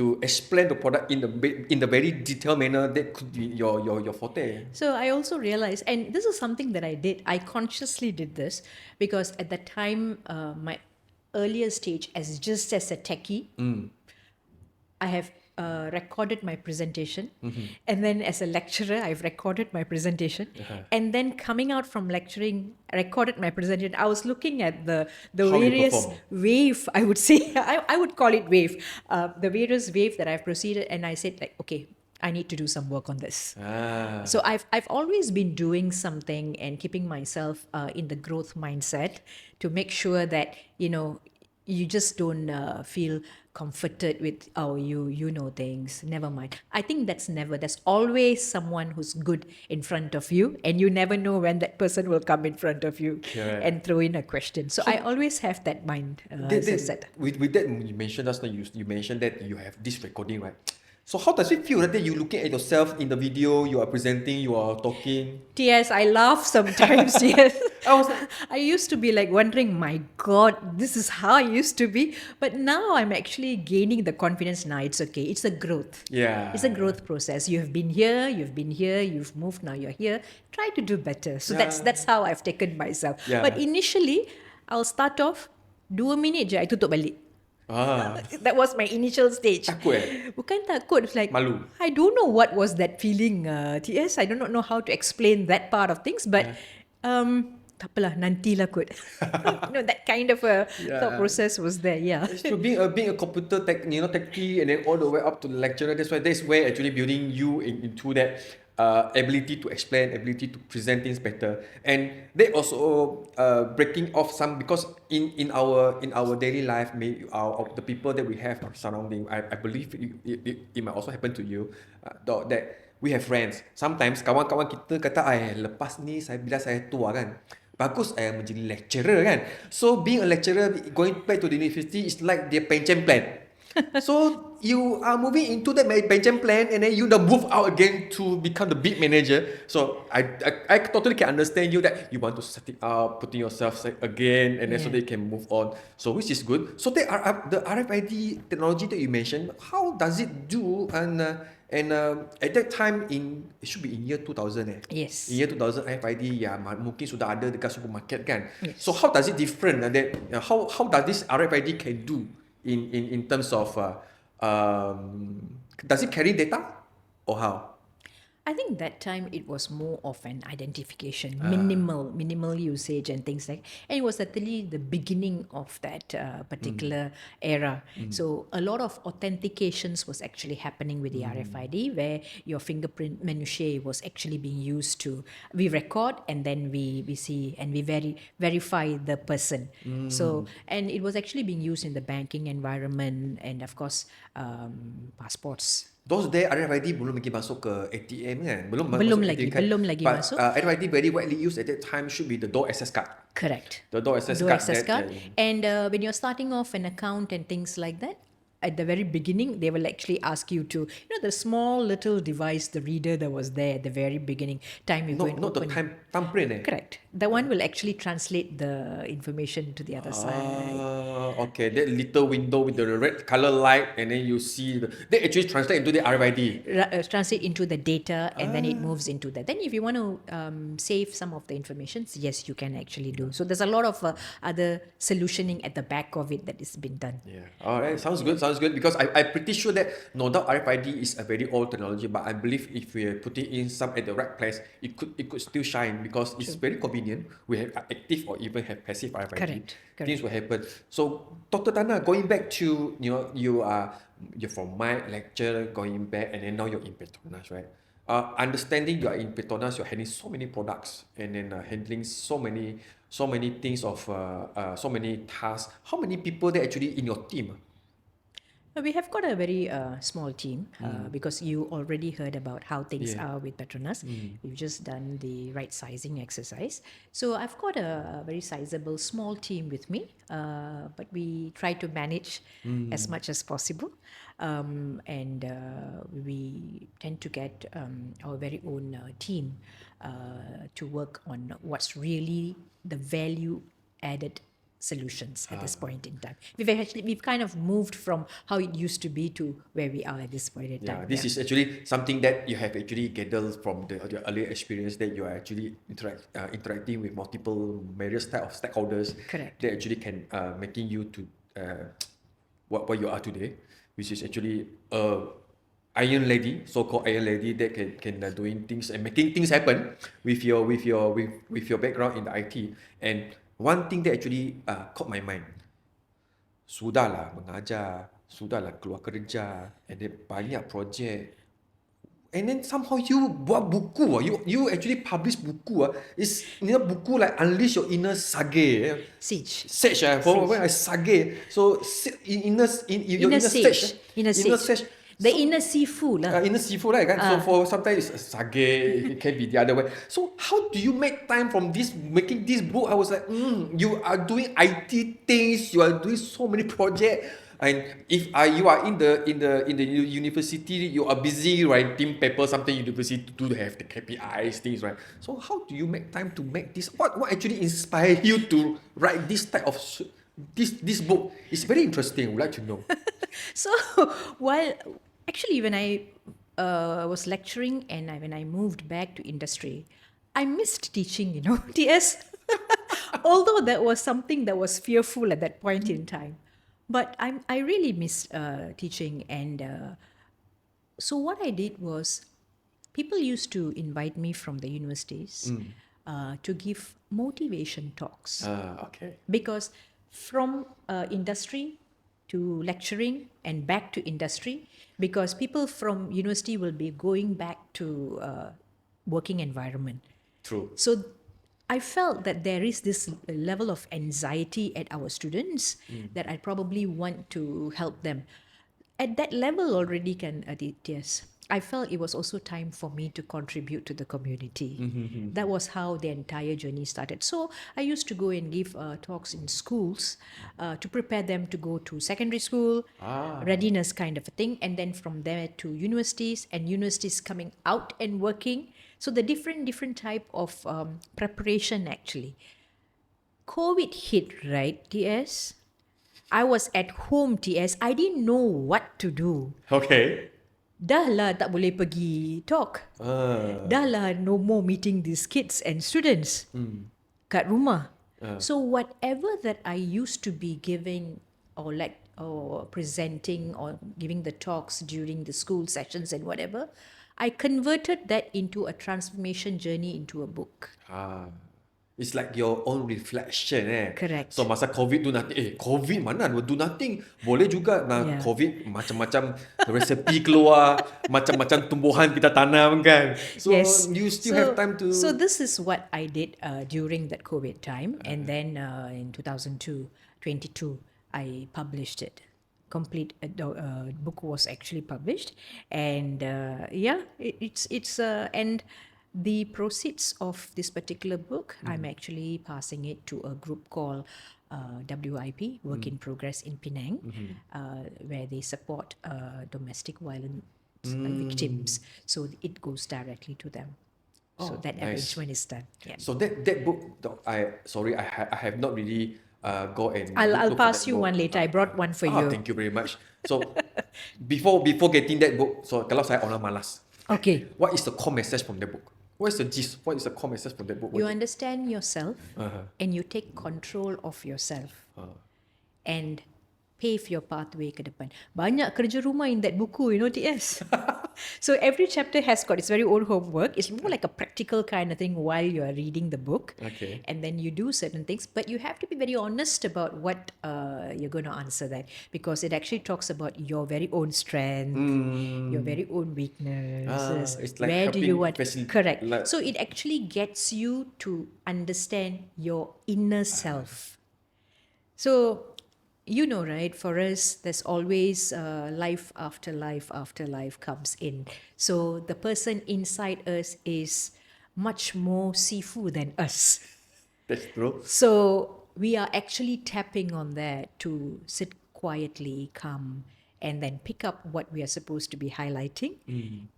to explain the product in the very detailed manner that could be your forte. So I also realized, and this is something that I did. I consciously did this because at that time, my earlier stage as a techie, I have recorded my presentation, and then as a lecturer, I've recorded my presentation, and then coming out from lecturing, recorded my presentation. I was looking at the How you various perform. wave. I would say I would call it wave. The various wave that I've proceeded, and I said like, okay, I need to do some work on this. So I've always been doing something and keeping myself in the growth mindset to make sure that you just don't feel comforted with you know things, never mind. I think there's always someone who's good in front of you, and you never know when that person will come in front of you Correct. and throw in a question. So I always have that mind set. With that, you mentioned just now, you mentioned that you have this recording, right? So how does it feel that you looking at yourself in the video, you are presenting, you are talking? Yes, I laugh sometimes. Yes, I was like, I used to be like wondering, my God, this is how I used to be. But now I'm actually gaining the confidence. Now it's okay. It's a growth. yeah. It's a growth process. You have been here, you've moved, now you're here. Try to do better. So Yeah. that's how I've taken myself. Yeah. But initially, I'll start off 2 minit je, I tutup balik. Ah, That was my initial stage. takut eh? Bukan takut, it's like Malu. I don't know what was that feeling, TS. I do not know how to explain that part of things, but tak apalah, nantilah kot. That kind of a thought process was there. Yeah. So being a computer techie, and then all the way up to the lecturer, that's where actually building you into that ability to explain, ability to present things better, and they also breaking off some, because in our daily life, the people that we have surrounding, I believe it might also happen to you, that we have friends. Sometimes kawan-kawan kita kata, lepas ni bila saya tua kan, bagus menjadi lecturer kan. So being a lecturer, going back to the university is like their pension plan. So you are moving into that pension plan, and then you now move out again to become the big manager. So I totally can understand you that you want to set it up, putting yourself again, and then so they can move on. So which is good. So the RFID technology that you mentioned, how does it do? And at that time, it should be in year 2000 Yes. In year 2000 RFID mungkin sudah ada dekat supermarket kan. Yes. So how does it different? How does this RFID can do in terms of does it carry data or how? I think that time it was more of an identification, minimal usage and things like. And it was actually the beginning of that particular era. So a lot of authentications was actually happening with the RFID, where your fingerprint minutiae was actually being used to. We record and then we see and we verify the person. So and it was actually being used in the banking environment and of course passports. Those day RFID belum lagi masuk ke ATM kan? Belum lagi But masuk. RFID very widely used at that time should be the door access card. Correct. The door access card. And when you're starting off an account and things like that, at the very beginning, they will actually ask you to, the small little device, the reader that was there at the very beginning. Time you go and Not the open. thumbprint. Correct. The one will actually translate the information to the other side. Okay. That little window with the red color light, and then you see they actually translate into the RFID. Translate into the data, and then it moves into that. Then if you want to save some of the information, yes, you can actually do. So there's a lot of other solutioning at the back of it that is being done. Yeah. All right. Sounds good. Because I'm pretty sure that no doubt RFID is a very old technology, but I believe if we are putting in some at the right place, it could still shine because it's very convenient. We have active or even have passive RFID. Correct. Things will happen. So Dr. Thana, going back to you're from my lecture, going back, and then now you're in Petronas, right? Understanding you are in Petronas, you're handling so many products, and then handling so many things of so many tasks. How many people there actually in your team? We have got a very small team because you already heard about how things are with Petronas. We've just done the right sizing exercise. So I've got a very sizable small team with me, but we try to manage as much as possible. And we tend to get our very own team to work on what's really the value added solutions at this point in time. We've kind of moved from how it used to be to where we are at this point in time. This is actually something that you have actually gathered from the earlier experience that you are actually interacting with multiple various type of stakeholders. Correct. That actually can making you to what you are today, which is actually iron lady, so-called iron lady that can doing things and making things happen with your background in the IT. And one thing that actually caught my mind, sudahlah mengajar, sudahlah keluar kerja, and then banyak projek. And then somehow you buat buku, you actually publish buku. It's buku like unleash your inner sage. Sage. For when I sage. So your inner sage. Inner sage. The inner seafood lah. Inner seafood right? So for sometimes it's sage, it can be the other way. So how do you make time from this making this book? I was like, you are doing IT things, you are doing so many projects. And if you are in the university, you are busy writing papers, something university to have the KPIs, things, right? So how do you make time to make this? What actually inspired you to write this type of this book? It's very interesting. I would like to know. So when I was lecturing and when I moved back to industry, I missed teaching, TS. Although that was something that was fearful at that point in time. But I really missed teaching, and so what I did was, people used to invite me from the universities to give motivation talks. Okay. Because from industry to lecturing and back to industry, because people from university will be going back to working environment. True. So I felt that there is this level of anxiety at our students that I probably want to help them. At that level already, yes, I felt it was also time for me to contribute to the community. That was how the entire journey started. So I used to go and give talks in schools to prepare them to go to secondary school, readiness kind of a thing, and then from there to universities, and universities coming out and working. So the different type of preparation actually. COVID hit, right, TS? I was at home, TS. I didn't know what to do. Okay. Dah lah tak boleh pergi talk. Dah lah no more meeting these kids and students kat rumah. So whatever that I used to be giving or presenting or giving the talks during the school sessions and whatever, I converted that into a transformation journey into a book. It's like your own reflection. Correct. So masa COVID do nothing. COVID mana do nothing. Boleh juga COVID macam-macam resepi keluar, macam-macam tumbuhan kita tanam kan. So yes. You still have time to. So this is what I did during that COVID time, and then in 2022, I published it. Complete book was actually published, and it's and the proceeds of this particular book, I'm actually passing it to a group called WIP, Work in Progress in Penang, where they support domestic violence victims. So it goes directly to them. So that arrangement is done. Yeah. So that book, I have not really go and I'll pass you one later. I brought one for you. Thank you very much. So before getting that book, so kalau saya orang malas. Okay. What is the core message from the book? What is the gist? What is the core message from that book? You understand yourself and you take control of yourself and pave your pathway ke depan. Banyak kerja rumah in that buku, TS. So every chapter has got its very own homework. It's more like a practical kind of thing while you are reading the book. Okay. And then you do certain things, but you have to be very honest about what you're going to answer that, because it actually talks about your very own strength, your very own weaknesses. It's like where do you want? Correct. Like, so it actually gets you to understand your inner self. So right, for us, there's always life after life after life comes in. So the person inside us is much more seafood than us. That's true. So we are actually tapping on that to sit quietly, calm, and then pick up what we are supposed to be highlighting,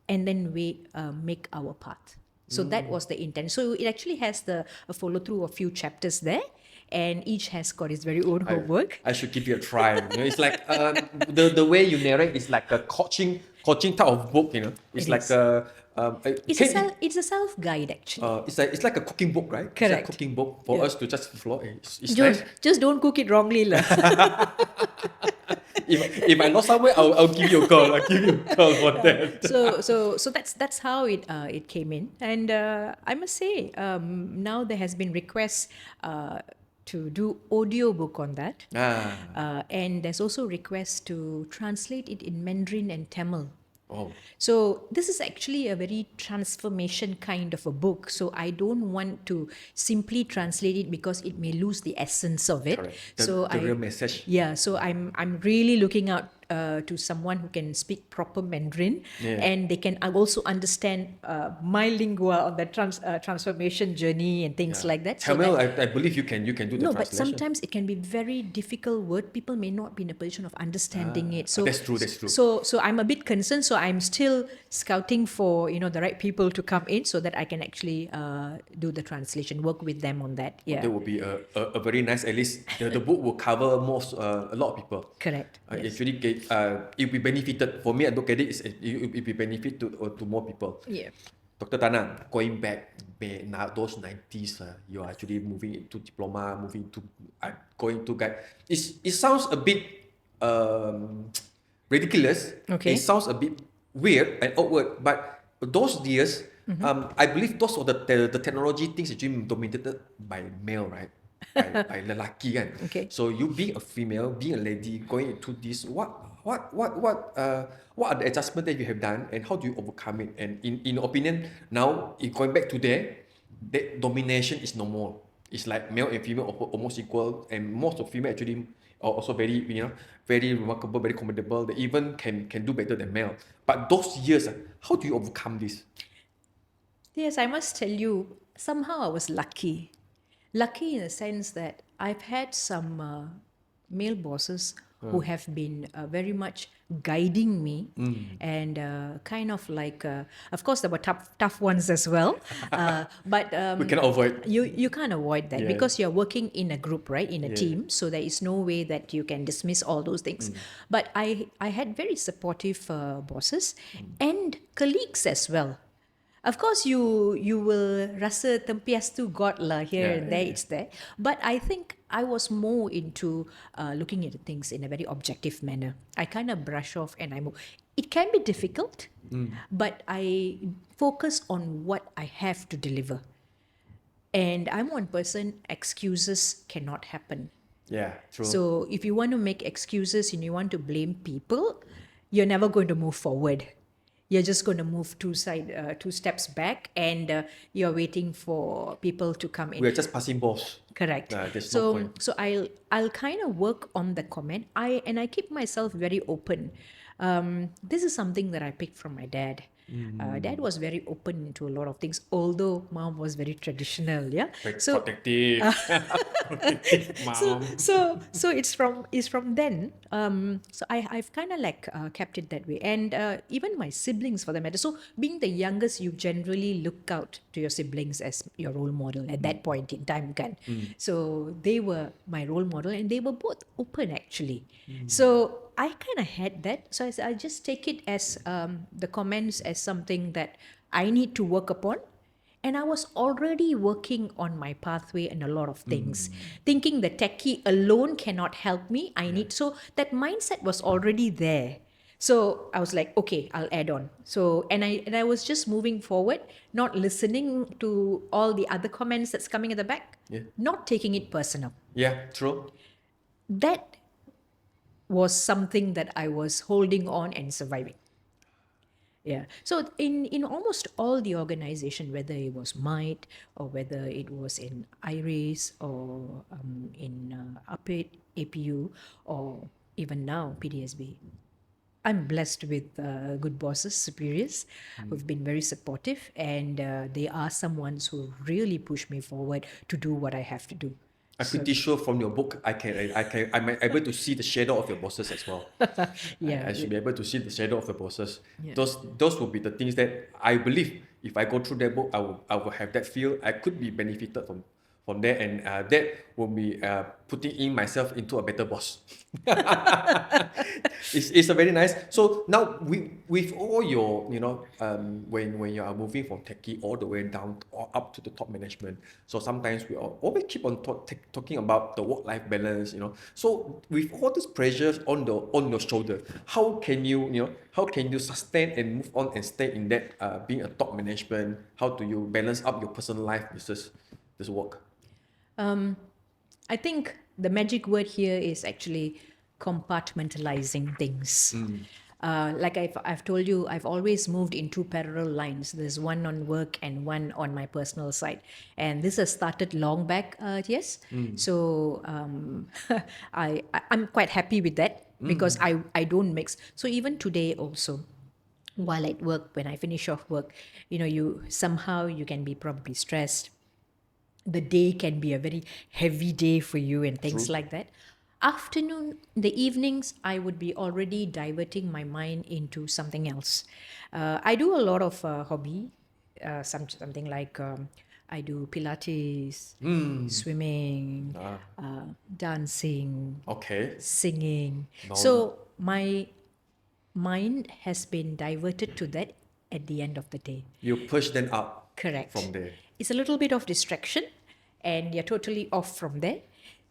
and then we make our path. So that was the intent. So it actually has a follow through of few chapters there. and each has got its very own homework. I should give it a try. It's like the way you narrate is like a coaching type of book. It's It like is. a It's a self guide actually. it's like a cooking book, right? It's like a Correct. cooking book for Yeah. us to just follow. It's nice. Just don't cook it wrongly, lah. If I lost somewhere, I'll give you a call. I'll give you a call for that. So that's how it came in, and I must say now there has been requests to do audiobook on that, and there's also requests to translate it in Mandarin and Tamil. Oh, So this is actually a very transformation kind of a book. So I don't want to simply translate it because it may lose the essence of it. correct. So The real message. yeah, so I'm really looking out to someone who can speak proper Mandarin, Yeah. and they can also understand my lingua on the transformation journey and things like that. So Tamil, that- I believe you can do the no, but translation. sometimes it can be very difficult word. People may not be in a position of understanding it. So that's true. So I'm a bit concerned. So I'm still scouting for the right people to come in so that I can actually do the translation, work with them on that. Yeah, That would be a very nice. At least the book will cover a lot of people. correct. Yes. Actually, it will be benefited. For me, I look at it, it will be benefit to more people. Yeah. Dr. Thana, going back now those 90s, you are actually moving into diploma, moving to going to guide. It sounds a bit ridiculous. Okay. It sounds a bit weird and awkward, but those years, I believe those are the technology things actually dominated by male, right? By lelaki kan. Okay. So you being a female, being a lady, going into this, what are the adjustments that you have done, and how do you overcome it? And in your opinion, now if going back to there, that domination is no more. It's like male and female almost equal, and most of female actually are also very very remarkable, very commendable. They even can do better than male. But those years, how do you overcome this? Yes, I must tell you, somehow I was lucky. Lucky in the sense that I've had some male bosses who have been very much guiding me and kind of like, of course, there were tough ones as well. But We cannot avoid. you can't avoid that Yeah. because you're working in a group, right? In a team. So there is no way that you can dismiss all those things. But I had very supportive bosses and colleagues as well. Of course, you will rasa tempiastu God lah here Yeah, and there, it's there. But I think I was more into looking at things in a very objective manner. I kind of brush off and I move. It can be difficult, but I focus on what I have to deliver. And I'm one person, excuses cannot happen. Yeah, true. So if you want to make excuses and you want to blame people, you're never going to move forward. You're just going to move two steps back, and you're waiting for people to come in. We are just passing balls. Correct. There's no So point. so I'll kind of work on the comment. I keep myself very open. This is something that I picked from my dad. Dad was very open into a lot of things, although mom was very traditional. Yeah. Very So protective. Protective mom. so it's from then. So I've kind of like kept it that way, and even my siblings for the matter. So being the youngest, you generally look out to your siblings as your role model at that point in time, kan? So they were my role model, and they were both open actually. So I kind of had that. So I just take it as the comments as something that I need to work upon. And I was already working on my pathway and a lot of things, thinking the techie alone cannot help me. So that mindset was already there. So I was like, okay, I'll add on. So and I was just moving forward, not listening to all the other comments that's coming at the back, not taking it personal. Yeah, true. That was something that I was holding on and surviving. Yeah. So in almost all the organization, whether it was Might or whether it was in IRIS or in APU or even now PDSB, I'm blessed with good bosses, superiors who've been very supportive, and they are someones who really push me forward to do what I have to do. I'm pretty sure from your book, I'm able to see the shadow of your bosses as well. Yeah. I should be able to see the shadow of the bosses. Yeah. Those will be the things that I believe if I go through that book, I will have that feel. I could be benefited from there, and that will be putting in myself into a better boss. It's a very nice. So now with all your, when you are moving from techie all the way down or up to the top management, so sometimes we always keep on talking about the work-life balance, So with all these pressures on your shoulder, how can you sustain and move on and stay in that being a top management? How do you balance up your personal life versus this work? I think the magic word here is actually compartmentalizing things. Like I've told you, I've always moved in two parallel lines. There's one on work and one on my personal side. And this has started long back, yes. So I'm quite happy with that because I don't mix. So even today also, while at work, when I finish off work, you can be probably stressed. The day can be a very heavy day for you and things like that. Afternoon, the evenings, I would be already diverting my mind into something else. I do a lot of hobby, something like I do Pilates, swimming, dancing, Okay. singing. No. So my mind has been diverted to that at the end of the day. You push them up. Correct. From there. It's a little bit of distraction and you're totally off from there.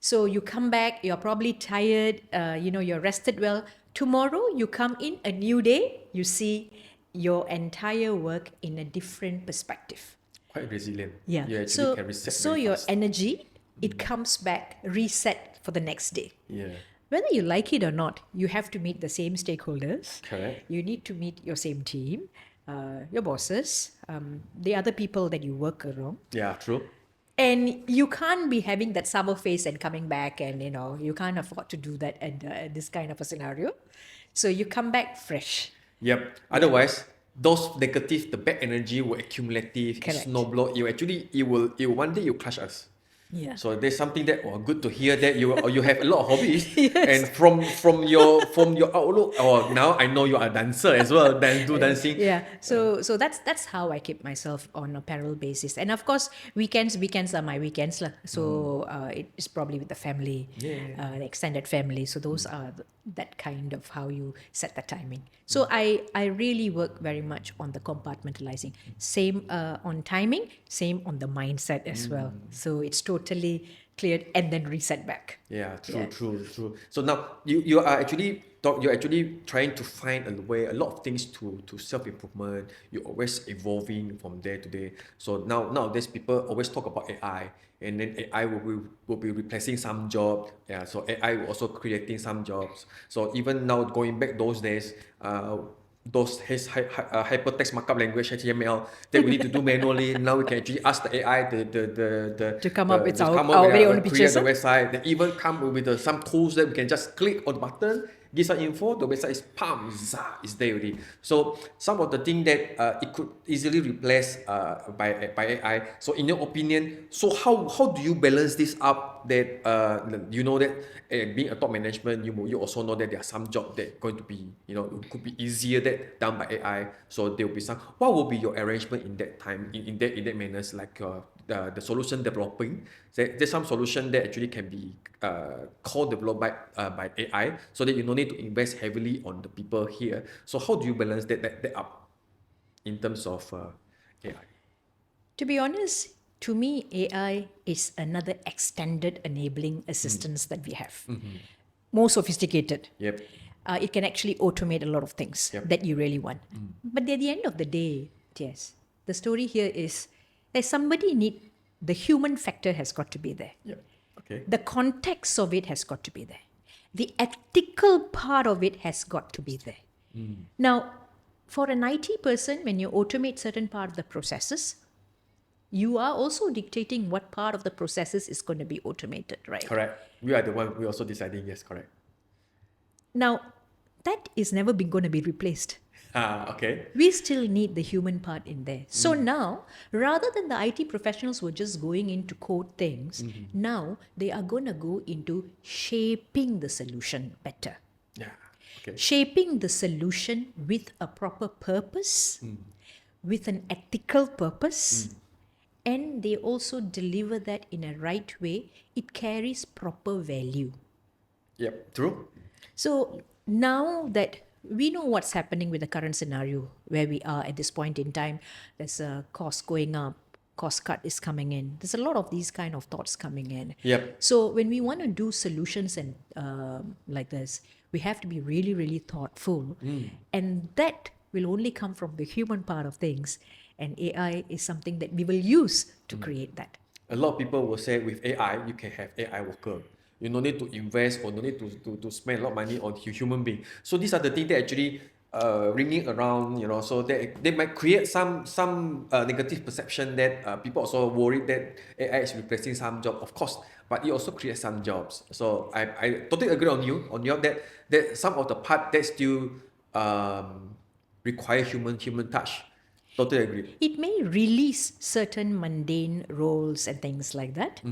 So you come back, you're probably tired, you're rested well. Tomorrow you come in a new day, you see your entire work in a different perspective. Quite resilient. Yeah. You actually can reset So very your fast. energy, it comes back reset for the next day. Yeah. Whether you like it or not, you have to meet the same stakeholders. Correct. You need to meet your same team, your bosses, the other people that you work around. Yeah, true. And you can't be having that sour face and coming back and, you can't afford to do that at this kind of a scenario. So you come back fresh. Yep. Otherwise, those negative, the bad energy will accumulative, Correct. snowball. It will one day you crush us. Yeah. So there's something that good to hear that you have a lot of hobbies. Yes. And from your outlook, now I know you are a dancer as well. Do dancing. Yeah. So that's how I keep myself on a parallel basis. And of course, weekends are my weekends lah. So it's probably with the family, Yeah. the extended family. So those are that kind of how you set the timing. So I really work very much on the compartmentalizing. Same on timing, same on the mindset as well. So it's totally cleared and then reset back. Yeah, Yeah. true. So now you are actually you're actually trying to find a way, a lot of things to self-improvement. You're always evolving from day to day. So nowadays people always talk about AI, and then AI will be replacing some job. Yeah, so AI will also creating some jobs. So even now going back those days, those hypertext markup language HTML that we need to do manually. Now we can actually ask the AI To come up with our with very own create pictures, the huh? website. They even come with some tools that we can just click on the button, give some info. The website is is there already. So some of the things that it could easily replace by AI. So in your opinion, so how do you balance this up? That that being a top management, you also know that there are some jobs that going to be it could be easier that done by AI. So there will be some. What will be your arrangement in that time in that manners, like the solution developing? There's some solution that actually can be co-developed by AI, so that you don't need to invest heavily on the people here. So how do you balance that up in terms of AI? To be honest, to me, AI is another extended enabling assistance that we have. More sophisticated. Yep. It can actually automate a lot of things Yep. that you really want. But at the end of the day, yes, the story here is that the human factor has got to be there. Yep. Okay. The context of it has got to be there. The ethical part of it has got to be there. Now, for an IT person, when you automate certain part of the processes, you are also dictating what part of the processes is going to be automated, right? Correct. We are the one. We also deciding. Yes, correct. Now, that is never going to be replaced. Okay. We still need the human part in there. So now, rather than the IT professionals who are just going in to code things, now they are going to go into shaping the solution better. Yeah. Okay. Shaping the solution with a proper purpose, with an ethical purpose, and they also deliver that in a right way, it carries proper value. Yep, true. So now that we know what's happening with the current scenario where we are at this point in time, there's a cost going up, cost cut is coming in. There's a lot of these kind of thoughts coming in. Yep. So when we want to do solutions and like this, we have to be really, really thoughtful, and that will only come from the human part of things. And AI is something that we will use to create that. A lot of people will say with AI, you can have AI worker. You no need to invest or no need to spend a lot of money on human being. So these are the things that actually ringing around, so they might create some negative perception that people also worried that AI is replacing some job, of course, but it also creates some jobs. So I totally agree on you that some of the part that still require human touch. Totally agree. It may release certain mundane roles and things like that,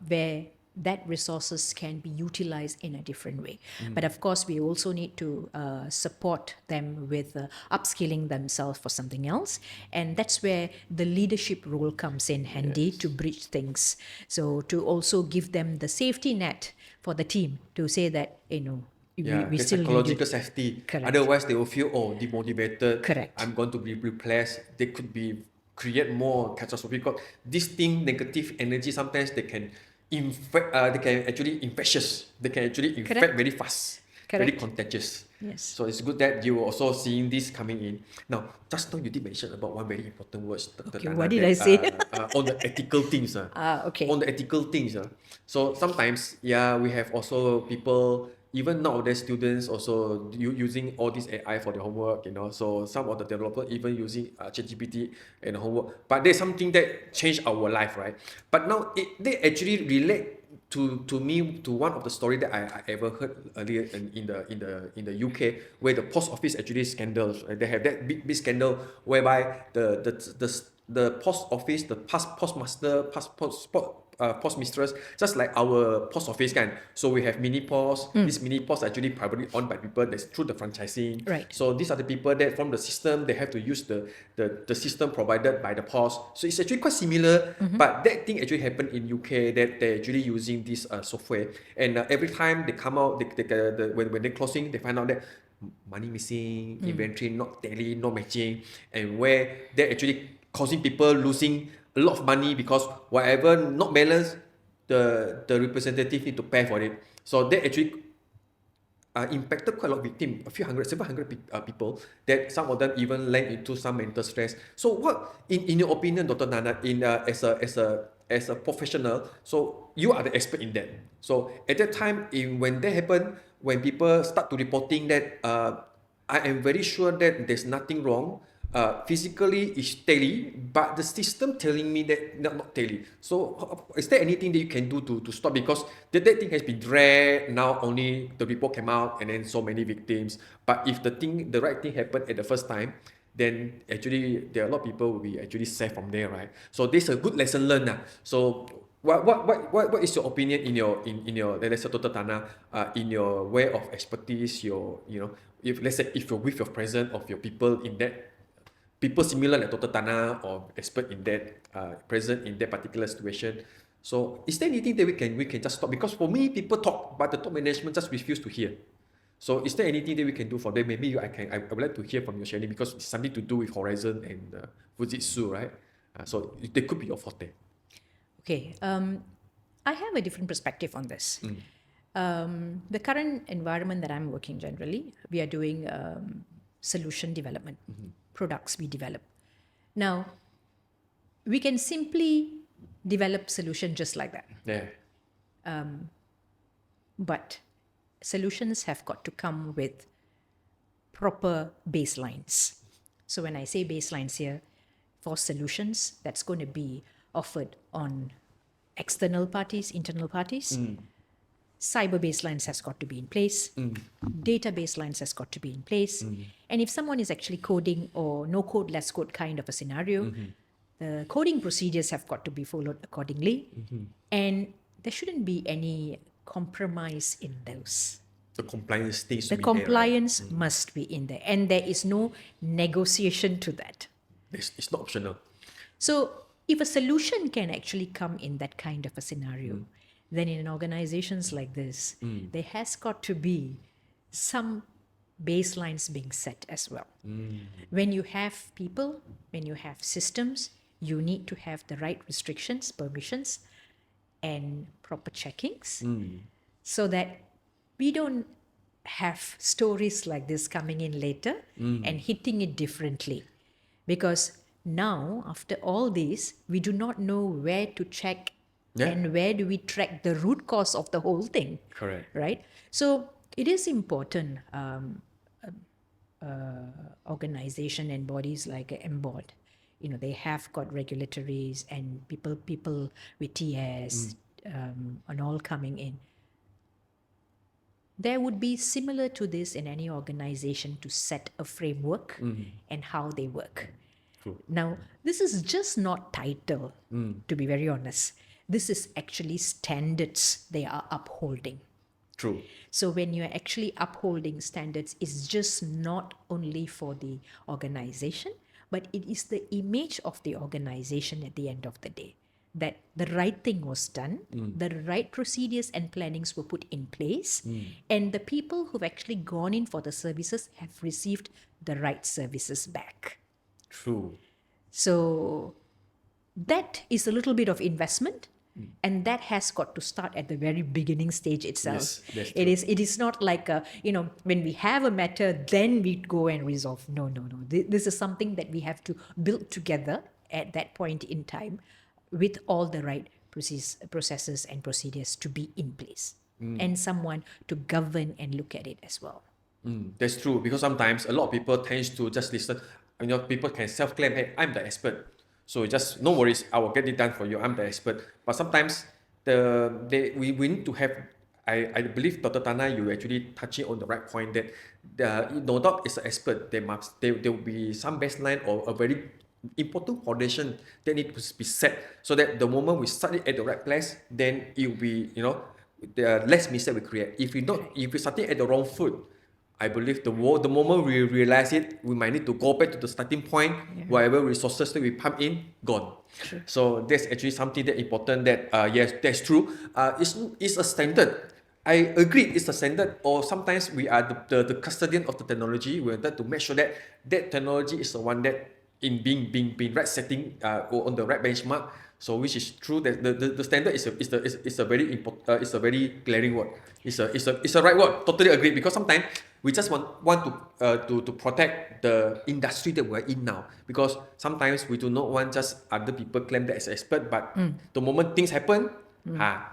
where that resources can be utilized in a different way. But of course, we also need to support them with upskilling themselves for something else. And that's where the leadership role comes in handy to bridge things. So to also give them the safety net for the team to say that, we the still need psychological you. safety. Correct. Otherwise, they will feel demotivated. Correct. I'm going to be replaced. They could be create more catastrophic. This thing, negative energy. Sometimes they can infect. They can actually infectious. They can actually infect Correct. very fast. Correct. Very contagious. Yes. So it's good that you are also seeing this coming in. Now, just now you did mention about one very important word. Okay, what did I say? On the ethical things. Okay. On the ethical things. So sometimes, we have also people, even nowadays students also using all this AI for their homework, So some of the developers even using ChatGPT and homework. But there's something that changed our life, right? But now they actually relate to me to one of the story that I ever heard earlier in the UK, where the post office actually scandals. Right? They have that big scandal whereby the post office, the postmaster, postmistress, just like our post office kind. So we have mini post. These mini posts are actually privately owned by people that's through the franchising. Right. So these are the people that from the system they have to use the system provided by the post. So it's actually quite similar, but that thing actually happened in UK that they're actually using this software, and every time they come out, when they're closing, they find out that money missing, inventory not tally, not matching, and where they're actually causing people losing a lot of money because whatever not balanced, the representative need to pay for it. So they actually impacted quite a lot of victims, several hundred people, that some of them even land into some mental stress. So what, in your opinion, Dr. Thana, as a professional, so you are the expert in that. So at that time, when that happened, when people start to reporting that, I am very sure that there's nothing wrong. Physically is tally, but the system telling me that not tally. So is there anything that you can do to stop? Because that thing has been dragged. Now only the report came out, and then so many victims. But if the right thing happened at the first time, then actually there are a lot of people will be actually saved from there, right? So this is a good lesson learned. So what is your opinion in your let's say Dr. Thana, in your way of expertise, if let's say if you're with your present of your people in that, people similar like Dr. Thana or expert in that, present in that particular situation. So is there anything that we can just stop? Because for me, people talk, but the top management just refuse to hear. So is there anything that we can do for them? Maybe I would like to hear from you, Shani, because it's something to do with Horizon and Fujitsu, right? So they could be your forte. Okay. I have a different perspective on this. The current environment that I'm working generally, we are doing solution development, products we develop. Now, we can simply develop solution just like that. Yeah. But solutions have got to come with proper baselines. So when I say baselines here, for solutions, that's going to be offered on external parties, internal parties. Cyber baselines has got to be in place. Data baselines has got to be in place. And if someone is actually coding or no code, less code kind of a scenario, the coding procedures have got to be followed accordingly. And there shouldn't be any compromise in those. The compliance things. The compliance must be in there. And there is no negotiation to that. It's not optional. So if a solution can actually come in that kind of a scenario, then in organizations like this, there has got to be some baselines being set as well. When you have people, when you have systems, you need to have the right restrictions, permissions, and proper checkings so that we don't have stories like this coming in later and hitting it differently. Because now, after all this, we do not know where to check and where do we track the root cause of the whole thing. Correct. Right? So it is important, organization and bodies like MBOT, they have got regulatories and people with TS and all coming in. There would be similar to this in any organization to set a framework and how they work. True. Now, this is just not title, to be very honest. This is actually standards they are upholding. True. So when you're actually upholding standards, it's just not only for the organization, but it is the image of the organization at the end of the day. That the right thing was done, the right procedures and plannings were put in place, and the people who've actually gone in for the services have received the right services back. True. So that is a little bit of investment, and that has got to start at the very beginning stage itself. Yes, that's It is not like when we have a matter, then we go and resolve. No. This is something that we have to build together at that point in time, with all the right processes and procedures to be in place, and someone to govern and look at it as well. That's true, because sometimes a lot of people tends to just listen. People can self-claim, hey, I'm the expert. So just no worries, I will get it done for you. I'm the expert. But sometimes we need to have. I believe Dr. Thana, you actually touching on the right point that no doubt is an expert. There will be some baseline or a very important foundation that need to be set, so that the moment we start it at the right place, then it will be the less mistake we create. If we starting at the wrong foot, I believe the moment we realize it, we might need to go back to the starting point. Whatever resources that we pump in, gone. Sure. So that's actually something that important. That yes, that's true. It's a standard. I agree, it's a standard. Or sometimes we are the custodian of the technology. We want to make sure that technology is the one that in being right setting or on the right benchmark. So which is true that the standard is a very important it's a very glaring word. It's a right word. Totally agree, because sometimes we just want to protect the industry that we're in now, because sometimes we do not want just other people claim that as expert, but the moment things happen,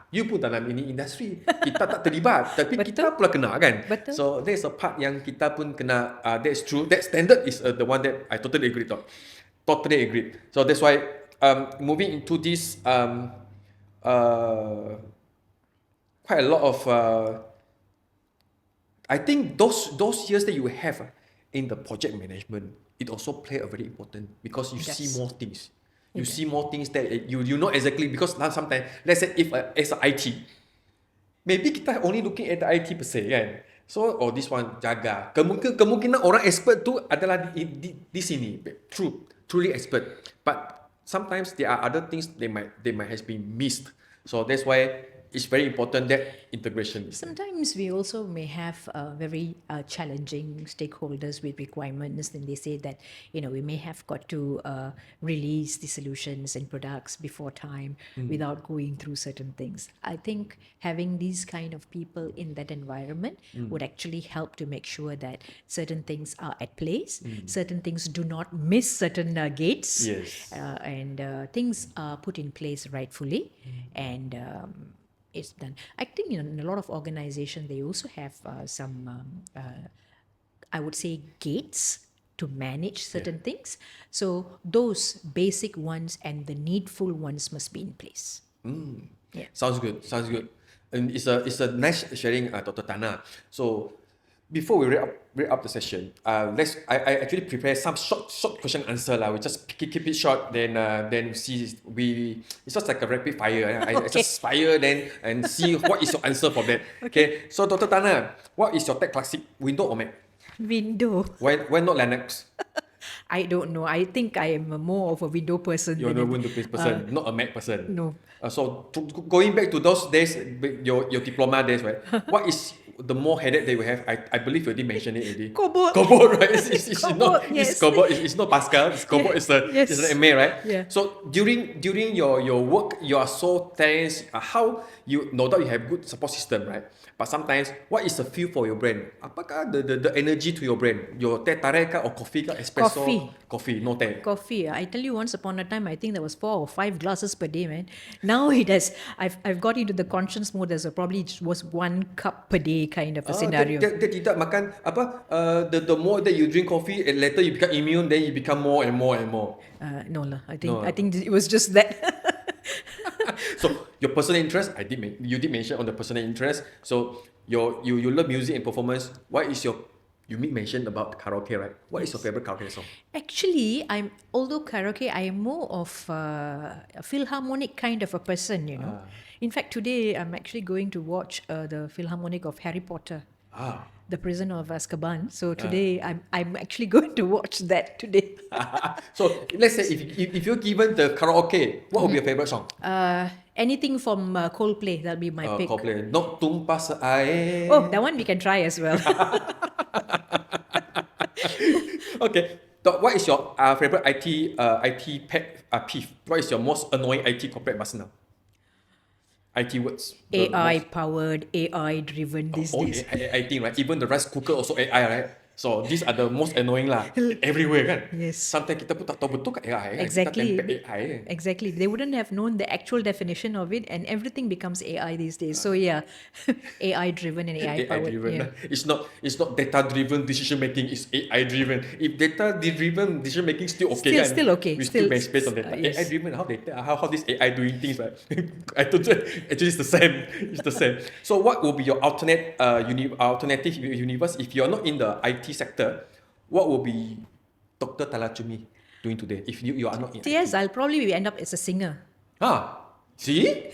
you pun dalam ini industri, kita tak terlibat, tapi kita pula kena kan. Betul. So there's a part yang kita pun kena. That's true. That standard is the one that I totally agree. Totally agree. So that's why moving into this quite a lot of. I think those years that you have in the project management, it also play a very important, because you see more things. You see more things that you know exactly, because now sometimes, let's say if as a IT, maybe kita only looking at the IT per se kan. So this one jaga. Kemungkinan orang expert tu adalah di sini. Truly expert. But sometimes there are other things they might have been missed. So that's why it's very important that integration. Sometimes we also may have very challenging stakeholders with requirements, and they say that we may have got to release the solutions and products before time without going through certain things. I think having these kind of people in that environment would actually help to make sure that certain things are at place, certain things do not miss certain gates, Yes. and things are put in place rightfully, and it's done. I think in a lot of organizations they also have some I would say gates to manage certain things. So those basic ones and the needful ones must be in place. Yeah. Sounds good. And it's a nice sharing, Dr. Thana. So before we wrap up the session, I actually prepare some short question answer lah. We just keep it short. Then see it's just like a rapid fire. I just fire then and see what is your answer for that. Okay. So Dr. Thana, what is your tech classic, Windows or Mac? Window. Why not Linux? I don't know. I think I am more of a window person. You're than the window person, not a Mac person. no. So going back to those days, your diploma days, right? What is the more headache that you have? I believe you already mentioned it already. Cobalt. Cobalt, right? It's not Cobalt, yes. it's Cobalt. It's not Pascal. It's Cobalt. Yes. It's an MA, right? Yeah. So during your work, you are so tense. How you no doubt you have good support system, right? But sometimes, what is the feel for your brain? Apakah the energy to your brain? Your teh tarik kah or coffee kah, espresso? Coffee, no teh. Coffee. I tell you, once upon a time, I think there was 4 or 5 glasses per day, man. Now it has. I've got into the conscious mode. There's probably was 1 cup per day kind of a scenario. Dia tidak makan apa? The more that you drink coffee, and later you become immune, then you become more and more and more. No lah. I No. think it was just that. So your personal interest, you did mention on the personal interest. So you love music and performance. What is your you mentioned about karaoke, right? What is your favorite karaoke song? Actually, although karaoke, I am more of a philharmonic kind of a person, you know. In fact, today I'm actually going to watch the Philharmonic of Harry Potter, The Prisoner of Azkaban. So today I'm actually going to watch that today. So let's say if you're given the karaoke, what would be your favorite song? Anything from Coldplay, that'll be my pick. Coldplay. Not tumpah air. Oh, that one we can try as well. Okay. So what is your favorite IT pet peeve? What is your most annoying IT corporate buzz now? IT words. AI powered, AI driven these days. AI thing, right? Even the rice cooker also AI, right? So these are the most annoying lah. Everywhere kan? Yes. Sometimes kita pun tak tahu betul kat AI. Exactly. Kita tempel AI. Exactly. They wouldn't have known the actual definition of it, and everything becomes AI these days. So yeah, AI driven and AI powered. driven. Yeah. It's not data driven decision making. It's AI driven. If data driven decision making still okay kan? Still okay. We still based on data. Yes. AI driven, how this AI doing things, right? I told you, actually it's the same. It's the same. So what will be your alternative universe if you're not in the IT sector? What will be Dr. Talachumi doing today if you are not in Yes, IT? I'll probably end up as a singer. See?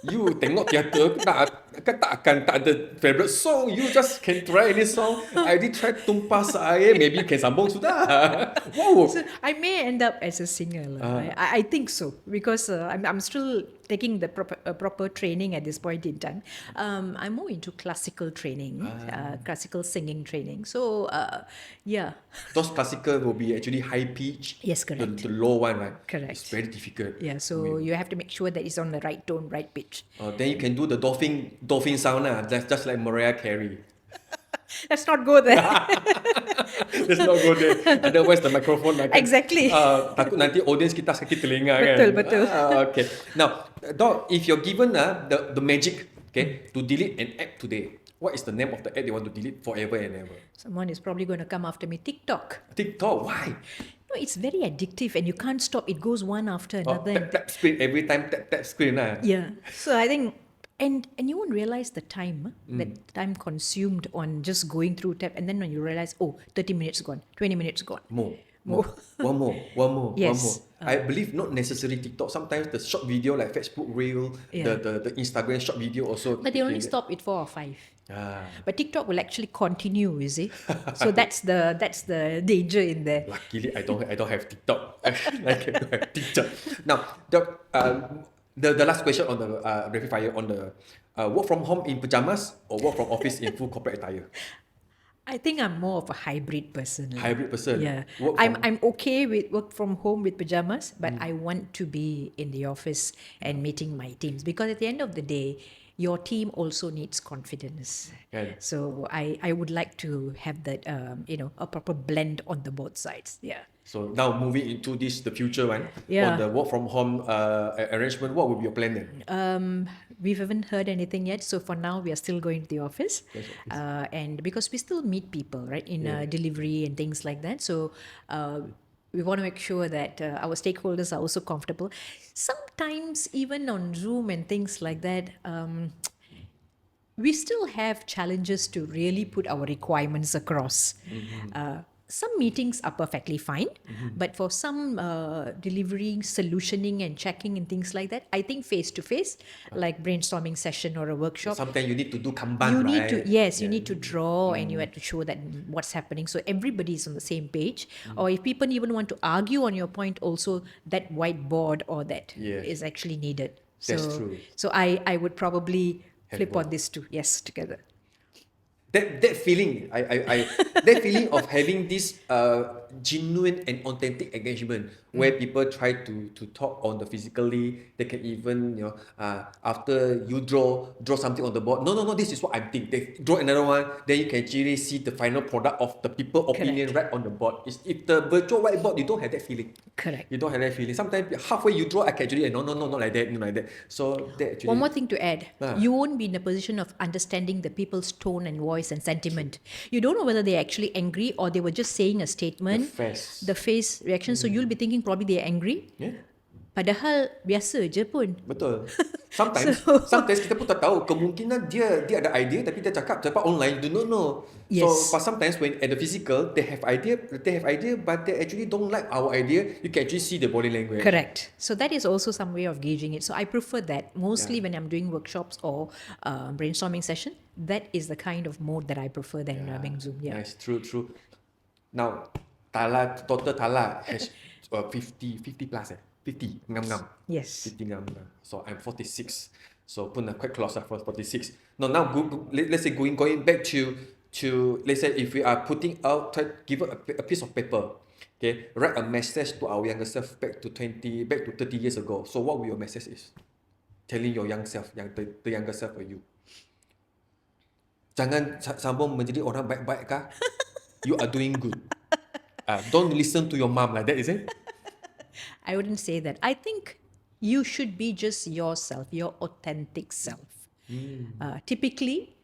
You tengok teater tak ada favorite song. You just can try any song. I did try tumpah air. Maybe you can sambung sudah. Wow. So I may end up as a singer. I think so because I'm still taking the proper training at this point in time. I'm more into classical training, classical singing training. So yeah. Those classical will be actually high pitch. Yes, correct. The low one, right? Correct. It's very difficult. Yeah, so you have to make sure that it's on the right tone, right pitch. Then you can do the dolphin sound lah. Just like Mariah Carey. Let's not go there. Let's not go there. Otherwise the microphone akan, Exactly. takut nanti audience kita sakit telinga Betul, kan. betul. Okay. Now, Doc, if you're given the magic, okay, to delete an app today, what is the name of the app you want to delete forever and ever? Someone is probably going to come after me. TikTok. TikTok. Why? No, it's very addictive and you can't stop. It goes one after another. Tap screen every time. Tap screen lah. Yeah. So I think, and you won't realize the time, that time consumed on just going through tap, and then when you realize, 30 minutes gone, 20 minutes gone. More. One more. Yes. I believe not necessarily TikTok. Sometimes the short video like Facebook Reel, the Instagram short video also. But they only stop at 4 or 5. Ah. But TikTok will actually continue, you see. So that's the danger in there. Luckily, I don't have TikTok. I can have TikTok. Now, the last question on the rapid fire on the work from home in pajamas or work from office in full corporate attire. I think I'm more of a hybrid person. Hybrid person. Yeah. I'm okay with work from home with pajamas, but I want to be in the office and meeting my teams because at the end of the day, your team also needs confidence. Kan? So I would like to have that a proper blend on the both sides. Yeah. So now moving into the future one, Yeah. on the work from home arrangement, what would be your plan then? We haven't heard anything yet. So for now, we are still going to the office. And because we still meet people, right, in delivery and things like that. So we want to make sure that our stakeholders are also comfortable. Sometimes even on Zoom and things like that, we still have challenges to really put our requirements across. some meetings are perfectly fine, but for some delivering, solutioning and checking and things like that, I think face to face, like brainstorming session or a workshop, Sometimes you need to do Kanban, you right? need to, yes, you need to draw and you have to show that what's happening, so everybody's on the same page. Or if people even want to argue on your point, also that whiteboard or that Yes. is actually needed. That's So true. so I would probably Have flip both. on these two, yes, together. That feeling, that feeling of having this genuine and authentic engagement where people try to talk on the physically, they can even after you draw something on the board. No, this is what I think. They draw another one, then you can actually see the final product of the people opinion right on the board. If the virtual whiteboard, you don't have that feeling. Correct. You don't have that feeling. Sometimes halfway you draw, I can actually no, not like that, not like that. So that actually One more thing to add, Ah. you won't be in a position of understanding the people's tone and voice and sentiment. You don't know whether they're actually angry or they were just saying a statement, the face reaction. So you'll be thinking probably they're angry. Yeah. Padahal biasa je pun. Betul. Sometimes kita pun tak tahu, kemungkinan dia ada idea tapi dia cakap online, do not know. Yes. So but sometimes when at the physical they have idea but they actually don't like our idea, you can actually see the body language. Correct. So that is also some way of gauging it. So I prefer that mostly when I'm doing workshops or brainstorming session. That is the kind of mode that I prefer than having Zoom. Yeah. Nice, true. Now, total Tala has 50 plus 50 ngam. Yes. 50 ngam. So I'm 46. So pun quite close for 46. Now let's say going back to let's say if we are putting out, try to give a piece of paper. Okay, write a message to our younger self back to 30 years ago. So what will your message is? Telling your young self, the younger self of you. Jangan sambung menjadi orang baik-baik kah? You are doing good. Don't listen to your mom like that, is it? I wouldn't say that. I think you should be just yourself, your authentic self. Typically,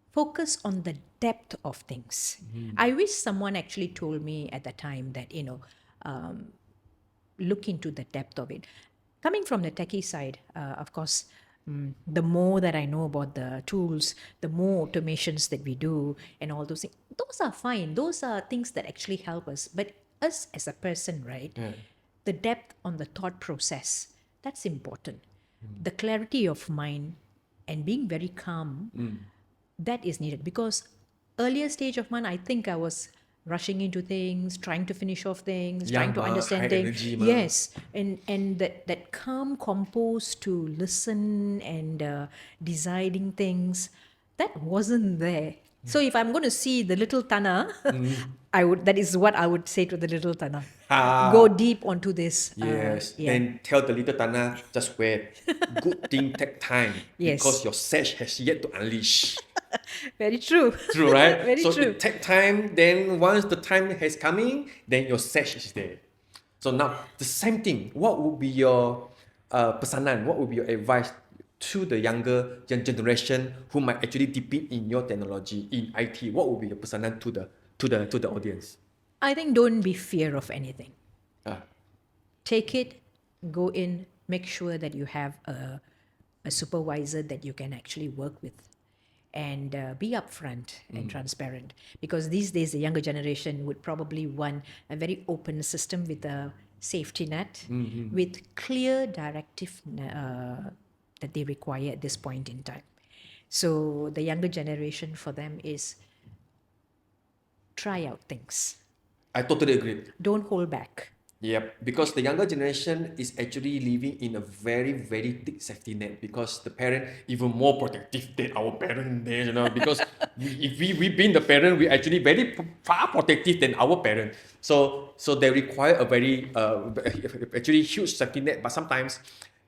focus on the depth of things. I wish someone actually told me at the time that, look into the depth of it. Coming from the techie side, of course, the more that I know about the tools, the more automations that we do and all those things, those are fine. Those are things that actually help us. But us as a person, right? Yeah. The depth on the thought process, that's important. The clarity of mind and being very calm, that is needed. Because earlier stage of mine, I think I was rushing into things, trying to finish off things, trying to understand high things. energy, Yes, and that calm, composed to listen and deciding things, that wasn't there. So if I'm going to see the little Thana, that is what I would say to the little Thana. Go deep onto this. Yes. Then tell the little Tana, just wait. Good thing take time. Yes. Because your sash has yet to unleash. Very true. True, right? Very so true. it take time. Then once the time has coming, then your sash is there. So now the same thing. What would be your pesanan? What would be your advice to the younger generation who might actually dip in your technology in IT? What would be your pesanan to the audience? I think don't be fear of anything. Ah. Take it, go in, make sure that you have a supervisor that you can actually work with, and be upfront and transparent. Because these days, the younger generation would probably want a very open system with a safety net, with clear directive that they require at this point in time. So the younger generation for them is try out things. I totally agree. Don't hold back. Yep, because the younger generation is actually living in a very, very thick safety net because the parent even more protective than our parent days, because if we being the parent, we actually very far protective than our parent. So they require a very actually huge safety net, but sometimes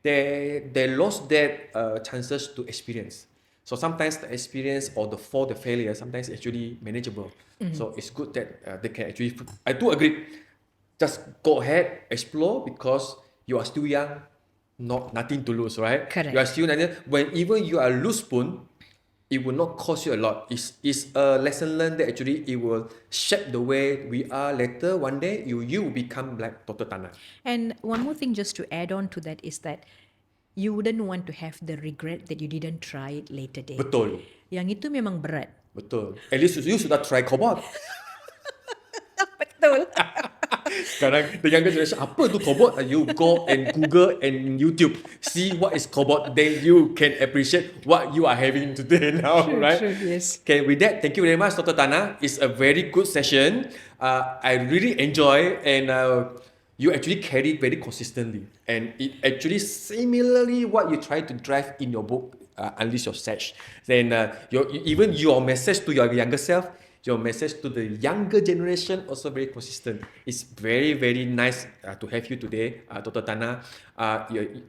they lost that chances to experience. So sometimes the experience or the failure sometimes actually manageable. So it's good that they can actually. I do agree. Just go ahead, explore because you are still young, nothing to lose, right? Correct. You are still young. When even you are loose spoon, it will not cost you a lot. It's a lesson learned that actually it will shape the way we are later. One day you will become like Dr. Thana. And one more thing just to add on to that is that you wouldn't want to have the regret that you didn't try it later day. Betul. Yang itu memang berat. Betul. At least you sudah try cobot. Betul. Sekarang the younger generation, apa tu cobot? You go and Google and YouTube, see what is cobot, then you can appreciate what you are having today now, True, right? true, yes. Okay, with that, thank you very much, Dr. Thana. It's a very good session. I really enjoy, and you actually carry very consistently, and it actually similarly what you try to drive in your book, Unleash Your Search. Then even your message to your younger self, your message to the younger generation also very consistent. It's very, very nice to have you today, Dr. Thana.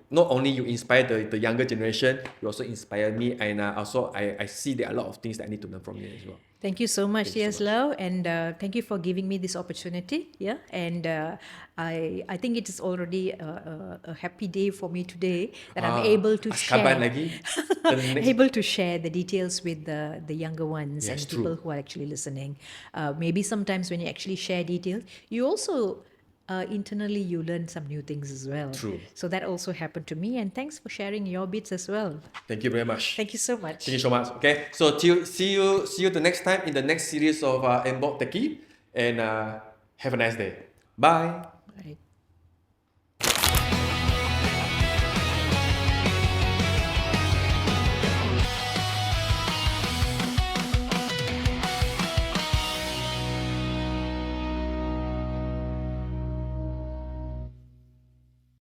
Not only you inspire the younger generation, you also inspire me, and also I see there are a lot of things that I need to learn from you as well. Thank you so much, Thank you so yes, Lau, and thank you for giving me this opportunity. Yeah, and I think it is already a happy day for me today that I'm able to Azkaban share lagi. The next, able to share the details with the younger ones Yes, and people true. who are actually listening. Maybe sometimes when you actually share details, you also internally you learn some new things as well. True. So that also happened to me, and thanks for sharing your bits as well. Thank you very much. Thank you so much. Thank you so much. Okay, so see you the next time in the next series of MBOT Techie, and have a nice day. Bye. Right.